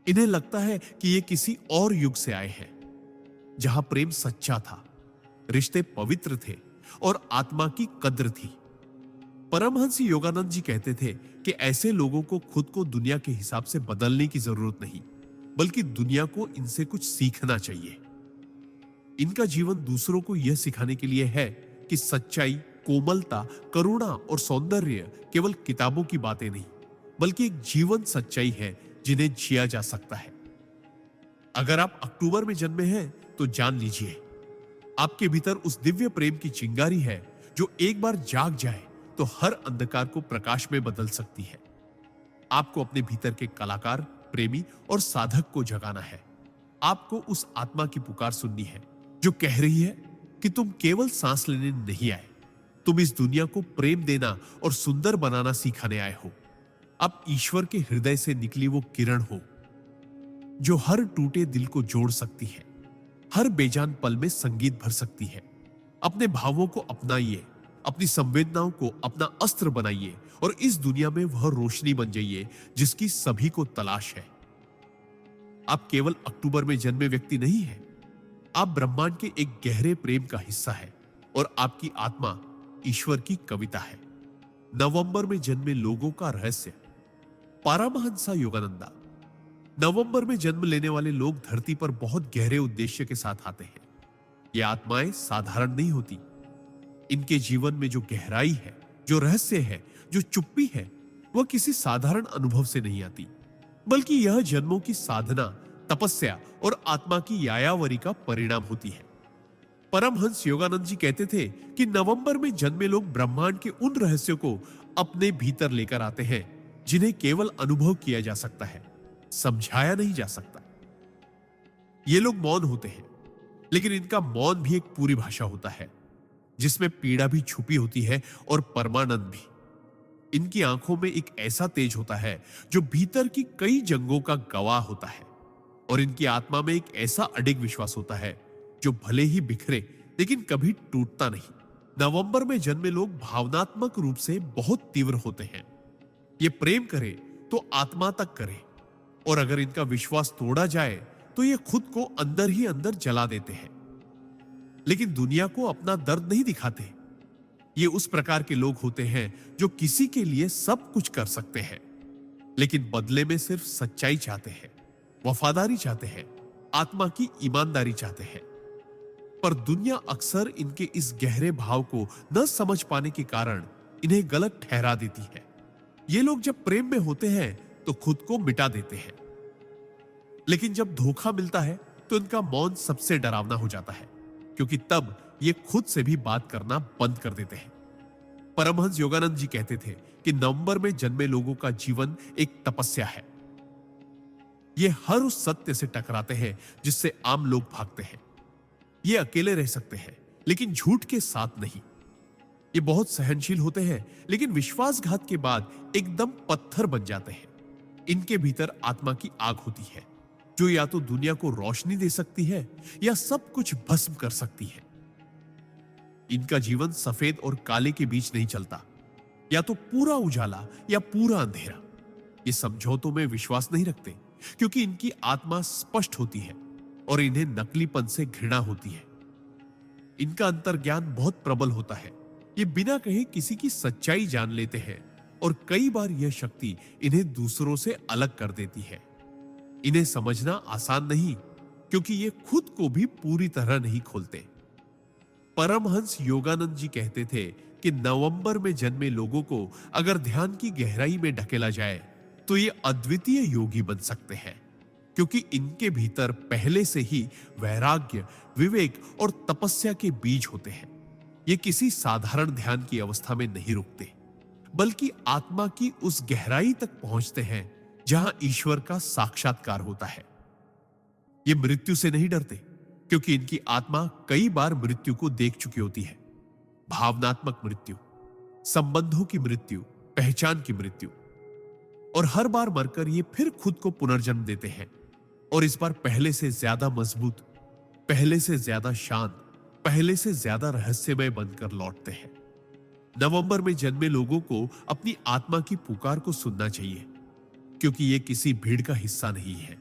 इन्हें लगता है कि ये किसी और युग से आए हैं, जहां प्रेम सच्चा था, रिश्ते पवित्र थे और आत्मा की कद्र थी। परमहंस योगानंद जी कहते थे कि ऐसे लोगों को खुद को दुनिया के हिसाब से बदलने की जरूरत नहीं, बल्कि दुनिया को इनसे कुछ सीखना चाहिए। इनका जीवन दूसरों को यह सिखाने के लिए है कि सच्चाई, कोमलता, करुणा और सौंदर्य केवल किताबों की बातें नहीं, बल्कि एक जीवन सच्चाई है जिन्हें जिया जा सकता है। अगर आप अक्टूबर में जन्मे हैं तो जान लीजिए, आपके भीतर उस दिव्य प्रेम की चिंगारी है जो एक बार जाग जाए तो हर अंधकार को प्रकाश में बदल सकती है। आपको अपने भीतर के कलाकार, प्रेमी और साधक को जगाना है। आपको उस आत्मा की पुकार सुननी है जो कह रही है कि तुम केवल सांस लेने नहीं आए, तुम इस दुनिया को प्रेम देना और सुंदर बनाना सिखाने आए हो। आप ईश्वर के हृदय से निकली वो किरण हो जो हर टूटे दिल को जोड़ सकती है, हर बेजान पल में संगीत भर सकती है। अपने भावों को अपनाइए, अपनी संवेदनाओं को अपना अस्त्र बनाइए और इस दुनिया में वह रोशनी बन जाइए जिसकी सभी को तलाश है। आप केवल अक्टूबर में जन्मे व्यक्ति नहीं हैं, आप ब्रह्मांड के एक गहरे प्रेम का हिस्सा है और आपकी आत्मा ईश्वर की कविता है। नवंबर में जन्मे लोगों का रहस्य। पारमहंसा योगानंदा। नवंबर में जन्म लेने वाले लोग धरती पर बहुत गहरे उद्देश्य के साथ आते हैं। ये आत्माएं साधारण नहीं होती। इनके जीवन में जो गहराई है, जो रहस्य है, जो चुप्पी है, वह किसी साधारण अनुभव से नहीं आती, बल्कि यह जन्मों की साधना, तपस्या और आत्मा की यायावरी का परिणाम होती है। परमहंस योगानंद जी कहते थे कि नवंबर में जन्मे लोग ब्रह्मांड के उन रहस्यों को अपने भीतर लेकर आते हैं जिन्हें केवल अनुभव किया जा सकता है, समझाया नहीं जा सकता। ये लोग मौन होते हैं, लेकिन इनका मौन भी एक पूरी भाषा होता है जिसमें पीड़ा भी छुपी होती है और परमानंद भी। इनकी आंखों में एक ऐसा तेज होता है जो भीतर की कई जंगों का गवाह होता है, और इनकी आत्मा में एक ऐसा अडिग विश्वास होता है जो भले ही बिखरे लेकिन कभी टूटता नहीं। नवंबर में जन्मे लोग भावनात्मक रूप से बहुत तीव्र होते हैं। ये प्रेम करे तो आत्मा तक करे, और अगर इनका विश्वास तोड़ा जाए तो ये खुद को अंदर ही अंदर जला देते हैं। लेकिन दुनिया को अपना दर्द नहीं दिखाते। ये उस प्रकार के लोग होते हैं जो किसी के लिए सब कुछ कर सकते हैं, लेकिन बदले में सिर्फ सच्चाई चाहते हैं, वफादारी चाहते हैं, आत्मा की ईमानदारी चाहते हैं। पर दुनिया अक्सर इनके इस गहरे भाव को न समझ पाने के कारण इन्हें गलत ठहरा देती है। ये लोग जब प्रेम में होते हैं तो खुद को मिटा देते हैं, लेकिन जब धोखा मिलता है तो इनका मौन सबसे डरावना हो जाता है, क्योंकि तब ये खुद से भी बात करना बंद कर देते हैं। परमहंस योगानंद जी कहते थे कि नवंबर में जन्मे लोगों का जीवन एक तपस्या है। ये हर उस सत्य से टकराते हैं जिससे आम लोग भागते हैं। ये अकेले रह सकते हैं, लेकिन झूठ के साथ नहीं। ये बहुत सहनशील होते हैं, लेकिन विश्वासघात के बाद एकदम पत्थर बन जाते हैं। इनके भीतर आत्मा की आग होती है जो या तो दुनिया को रोशनी दे सकती है या सब कुछ भस्म कर सकती है। इनका जीवन सफेद और काले के बीच नहीं चलता, या तो पूरा उजाला या पूरा अंधेरा। ये समझौतों में विश्वास नहीं रखते, क्योंकि इनकी आत्मा स्पष्ट होती है और इन्हें नकलीपन से घृणा होती है। इनका अंतर्ज्ञान बहुत प्रबल होता है। ये बिना कहे किसी की सच्चाई जान लेते हैं, और कई बार यह शक्ति इन्हें दूसरों से अलग कर देती है। इन्हें समझना आसान नहीं, क्योंकि ये खुद को भी पूरी तरह नहीं खोलते। परमहंस योगानंद जी कहते थे कि नवंबर में जन्मे लोगों को अगर ध्यान की गहराई में ढकेला जाए तो ये अद्वितीय योगी बन सकते हैं, क्योंकि इनके भीतर पहले से ही वैराग्य, विवेक और तपस्या के बीज होते हैं। ये किसी साधारण ध्यान की अवस्था में नहीं रुकते, बल्कि आत्मा की उस गहराई तक पहुंचते हैं जहां ईश्वर का साक्षात्कार होता है। ये मृत्यु से नहीं डरते, क्योंकि इनकी आत्मा कई बार मृत्यु को देख चुकी होती है। भावनात्मक मृत्यु, संबंधों की मृत्यु, पहचान की मृत्यु, और हर बार मरकर ये फिर खुद को पुनर्जन्म देते हैं, और इस बार पहले से ज्यादा मजबूत, पहले से ज्यादा शांत, पहले से ज्यादा रहस्यमय बनकर लौटते हैं। नवंबर में जन्मे लोगों को अपनी आत्मा की पुकार को सुनना चाहिए, क्योंकि ये किसी भीड़ का हिस्सा नहीं है।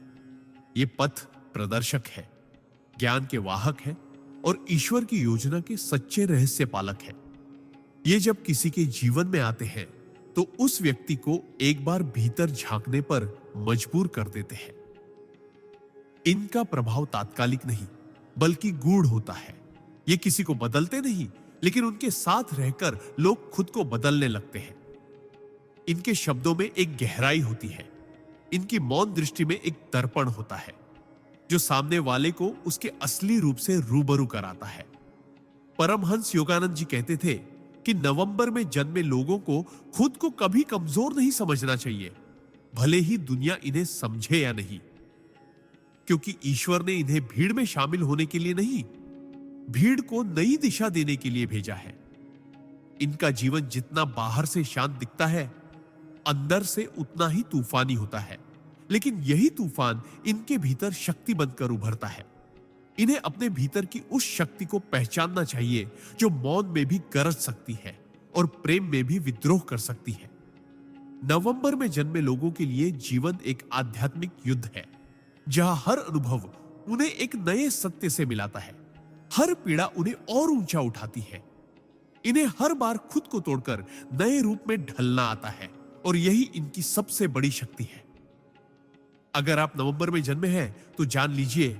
ये पथ प्रदर्शक है, ज्ञान के वाहक है, और ईश्वर की योजना के सच्चे रहस्य पालक है। ये जब किसी के जीवन में आते हैं तो उस व्यक्ति को एक बार भीतर झांकने पर मजबूर कर देते हैं। इनका प्रभाव तात्कालिक नहीं, बल्कि गूढ़ होता है। ये किसी को बदलते नहीं, लेकिन उनके साथ रहकर लोग खुद को बदलने लगते हैं। इनके शब्दों में एक गहराई होती है। इनकी मौन दृष्टि में एक दर्पण होता है जो सामने वाले को उसके असली रूप से रूबरू कराता है। परमहंस योगानंद जी कहते थे कि नवंबर में जन्मे लोगों को खुद को कभी कमजोर नहीं समझना चाहिए, भले ही दुनिया इन्हें समझे या नहीं, क्योंकि ईश्वर ने इन्हें भीड़ में शामिल होने के लिए नहीं, भीड़ को नई दिशा देने के लिए भेजा है। इनका जीवन जितना बाहर से शांत दिखता है, अंदर से उतना ही तूफानी होता है। लेकिन यही तूफान इनके भीतर शक्ति बनकर उभरता है। इन्हें अपने भीतर की उस शक्ति को पहचानना चाहिए जो मौन में भी गरज सकती है और प्रेम में भी विद्रोह कर सकती है। नवंबर में जन्मे लोगों के लिए जीवन एक आध्यात्मिक युद्ध है, जहां हर अनुभव उन्हें एक नए सत्य से मिलाता है। हर पीड़ा उन्हें और ऊंचा उठाती है। इन्हें हर बार खुद को तोड़कर नए रूप में ढलना आता है, और यही इनकी सबसे बड़ी शक्ति है। अगर आप नवंबर में जन्मे हैं तो जान लीजिए,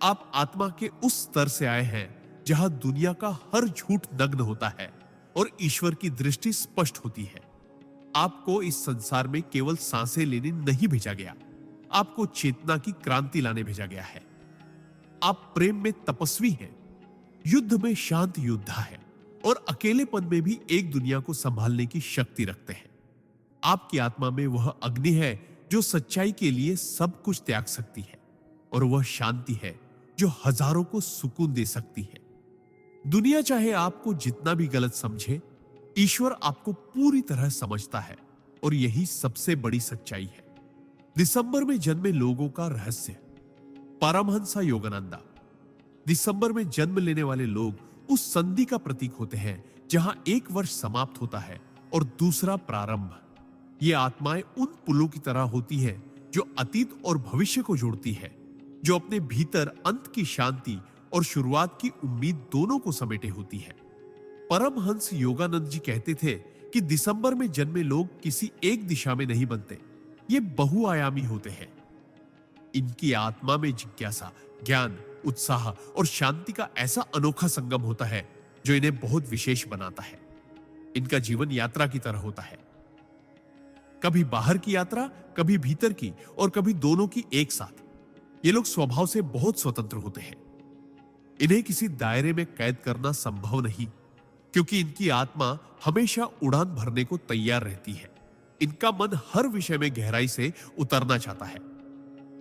आप आत्मा के उस स्तर से आए हैं जहां दुनिया का हर झूठ नग्न होता है और ईश्वर की दृष्टि स्पष्ट होती है। आपको इस संसार में केवल सांसें लेने नहीं भेजा गया, आपको चेतना की क्रांति लाने भेजा गया है। आप प्रेम में तपस्वी हैं, युद्ध में शांत योद्धा है और अकेलेपन में भी एक दुनिया को संभालने की शक्ति रखते हैं। आपकी आत्मा में वह अग्नि है जो सच्चाई के लिए सब कुछ त्याग सकती है, और वह शांति है जो हजारों को सुकून दे सकती है। दुनिया चाहे आपको जितना भी गलत समझे, ईश्वर आपको पूरी तरह समझता है, और यही सबसे बड़ी सच्चाई है। दिसंबर में जन्मे लोगों का रहस्य। परमहंसा योगानंदा। दिसंबर में जन्म लेने वाले लोग उस संधि का प्रतीक होते हैं जहां एक वर्ष समाप्त होता है और दूसरा प्रारंभ। ये आत्माएं उन पुलों की तरह होती हैं जो अतीत और भविष्य को जोड़ती है, जो अपने भीतर अंत की शांति और शुरुआत की उम्मीद दोनों को समेटे होती है। परमहंस योगानंद जी कहते थे कि दिसंबर में जन्मे लोग किसी एक दिशा में नहीं बनते, ये बहुआयामी होते हैं। इनकी आत्मा में जिज्ञासा, ज्ञान, उत्साह और शांति का ऐसा अनोखा संगम होता है जो इन्हें बहुत विशेष बनाता है। इनका जीवन यात्रा की तरह होता है, कभी बाहर की यात्रा, कभी भीतर की, और कभी दोनों की एक साथ। ये लोग स्वभाव से बहुत स्वतंत्र होते हैं। इन्हें किसी दायरे में कैद करना संभव नहीं, क्योंकि इनकी आत्मा हमेशा उड़ान भरने को तैयार रहती है। इनका मन हर विषय में गहराई से उतरना चाहता है।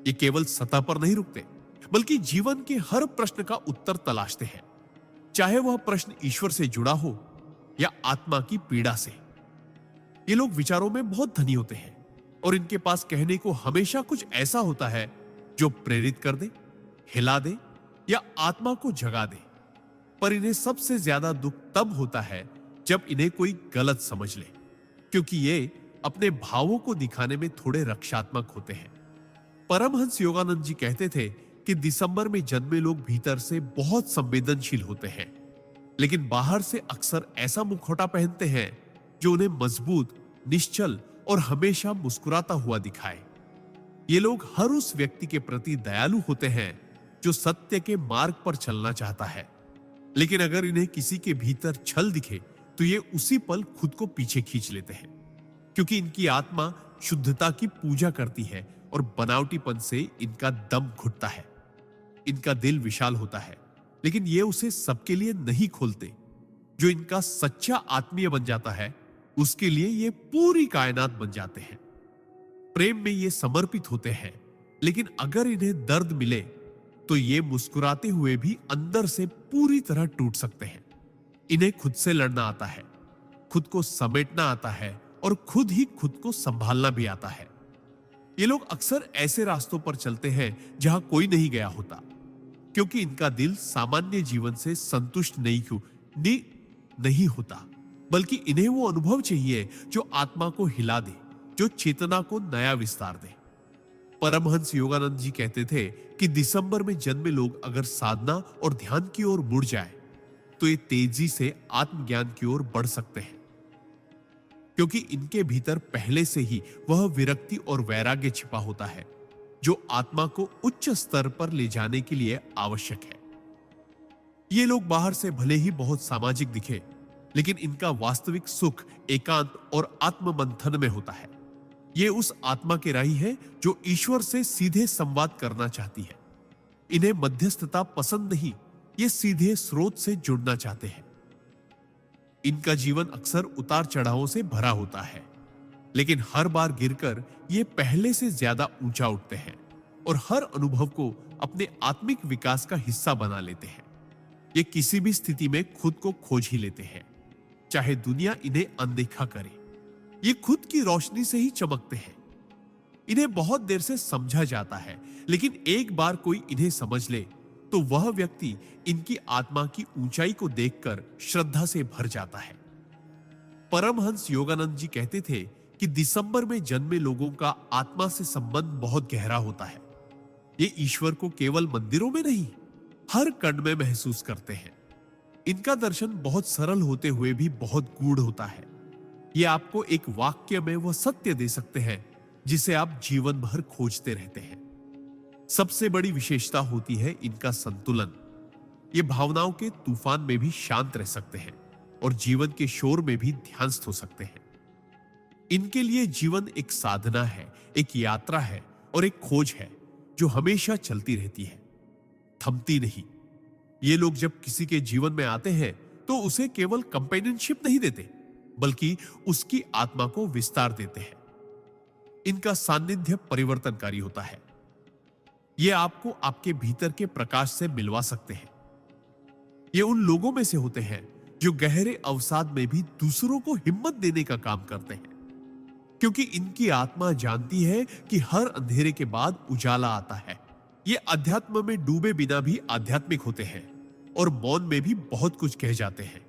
ये केवल सतह पर नहीं रुकते, बल्कि जीवन के हर प्रश्न का उत्तर तलाशते हैं, चाहे वह प्रश्न ईश्वर से जुड़ा हो या आत्मा की पीड़ा से। ये लोग विचारों में बहुत धनी होते हैं, और इनके पास कहने को हमेशा कुछ ऐसा होता है जो प्रेरित कर दे, हिला दे या आत्मा को जगा दे। पर इन्हें सबसे ज्यादा दुख तब होता है जब इन्हें कोई गलत समझ ले, क्योंकि ये अपने भावों को दिखाने में थोड़े रक्षात्मक होते हैं। परमहंस योगानंद जी कहते थे कि दिसंबर में जन्मे लोग भीतर से बहुत संवेदनशील होते हैं, लेकिन बाहर से अक्सर ऐसा मुखौटा पहनते हैं जो उन्हें मजबूत, निश्चल और हमेशा मुस्कुराता हुआ दिखाए। ये लोग हर उस व्यक्ति के प्रति दयालु होते हैं जो सत्य के मार्ग पर चलना चाहता है, लेकिन अगर इन्हें किसी के भीतर छल दिखे तो ये उसी पल खुद को पीछे खींच लेते हैं, क्योंकि इनकी आत्मा शुद्धता की पूजा करती है और बनावटीपन से इनका दम घुटता है। इनका दिल विशाल होता है, लेकिन ये उसे सबके लिए नहीं खोलते। जो इनका सच्चा आत्मीय बन जाता है, उसके लिए ये पूरी कायनात बन जाते हैं। प्रेम में ये समर्पित होते हैं, लेकिन अगर इन्हें दर्द मिले तो ये मुस्कुराते हुए भी अंदर से पूरी तरह टूट सकते हैं। इन्हें खुद से लड़ना आता है, खुद को समेटना आता है और खुद ही खुद को संभालना भी आता है। ये लोग अक्सर ऐसे रास्तों पर चलते हैं जहां कोई नहीं गया होता, क्योंकि इनका दिल सामान्य जीवन से संतुष्ट नहीं होता, बल्कि इन्हें वो अनुभव चाहिए जो आत्मा को हिला दे, जो चेतना को नया विस्तार दे। परमहंस योगानंद जी कहते थे कि दिसंबर में जन्मे लोग अगर साधना और ध्यान की ओर मुड़ जाए तो ये तेजी से आत्मज्ञान की ओर बढ़ सकते हैं, क्योंकि इनके भीतर पहले से ही वह विरक्ति और वैराग्य छिपा होता है जो आत्मा को उच्च स्तर पर ले जाने के लिए आवश्यक है। ये लोग बाहर से भले ही बहुत सामाजिक दिखे, लेकिन इनका वास्तविक सुख एकांत और आत्ममंथन में होता है। ये उस आत्मा के राही है जो ईश्वर से सीधे संवाद करना चाहती है। इन्हें मध्यस्थता पसंद नहीं, ये सीधे स्रोत से जुड़ना चाहते हैं। इनका जीवन अक्सर उतार चढ़ावों से भरा होता है, लेकिन हर बार गिरकर ये पहले से ज्यादा ऊंचा उठते हैं और हर अनुभव को अपने आत्मिक विकास का हिस्सा बना लेते हैं। ये किसी भी स्थिति में खुद को खोज ही लेते हैं, चाहे दुनिया इन्हें अनदेखा करे। ये खुद की रोशनी से ही चमकते हैं। इन्हें बहुत देर से समझा जाता है, लेकिन एक बार कोई इन्हें समझ ले तो वह व्यक्ति इनकी आत्मा की ऊंचाई को देखकर श्रद्धा से भर जाता है। परमहंस योगानंद जी कहते थे कि दिसंबर में जन्मे लोगों का आत्मा से संबंध बहुत गहरा होता है। ये ईश्वर को केवल मंदिरों में नहीं, हर कण में महसूस करते हैं। इनका दर्शन बहुत सरल होते हुए भी बहुत गूढ़ होता है। ये आपको एक वाक्य में वह सत्य दे सकते हैं जिसे आप जीवन भर खोजते रहते हैं। सबसे बड़ी विशेषता होती है इनका संतुलन। ये भावनाओं के तूफान में भी शांत रह सकते हैं और जीवन के शोर में भी ध्यानस्थ हो सकते हैं। इनके लिए जीवन एक साधना है, एक यात्रा है और एक खोज है जो हमेशा चलती रहती है, थमती नहीं। ये लोग जब किसी के जीवन में आते हैं तो उसे केवल कंपेनियनशिप नहीं देते, बल्कि उसकी आत्मा को विस्तार देते हैं। इनका सानिध्य परिवर्तनकारी होता है। ये आपको आपके भीतर के प्रकाश से मिलवा सकते हैं। ये उन लोगों में से होते हैं जो गहरे अवसाद में भी दूसरों को हिम्मत देने का काम करते हैं, क्योंकि इनकी आत्मा जानती है कि हर अंधेरे के बाद उजाला आता है। ये अध्यात्म में डूबे बिना भी आध्यात्मिक होते हैं और मौन में भी बहुत कुछ कह जाते हैं।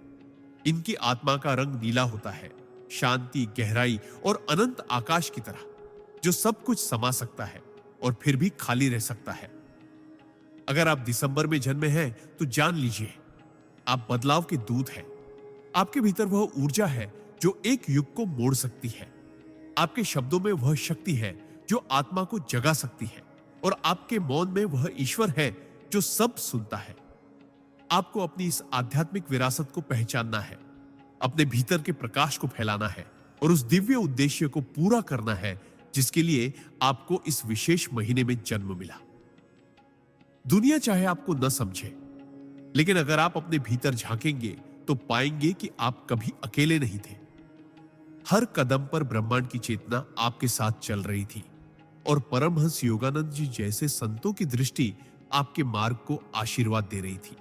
इनकी आत्मा का रंग नीला होता है, शांति, गहराई और अनंत आकाश की तरह, जो सब कुछ समा सकता है और फिर भी खाली रह सकता है। अगर आप दिसंबर में जन्मे हैं तो जान लीजिए, आप बदलाव के दूत हैं। आपके भीतर वह ऊर्जा है जो एक युग को मोड़ सकती है। आपके शब्दों में वह शक्ति है जो आत्मा को जगा सकती है, और आपके मौन में वह ईश्वर है जो सब सुनता है। आपको अपनी इस आध्यात्मिक विरासत को पहचानना है, अपने भीतर के प्रकाश को फैलाना है और उस दिव्य उद्देश्य को पूरा करना है जिसके लिए आपको इस विशेष महीने में जन्म मिला। दुनिया चाहे आपको न समझे, लेकिन अगर आप अपने भीतर झांकेंगे तो पाएंगे कि आप कभी अकेले नहीं थे। हर कदम पर ब्रह्मांड की चेतना आपके साथ चल रही थी, और परमहंस योगानंद जी जैसे संतों की दृष्टि आपके मार्ग को आशीर्वाद दे रही थी।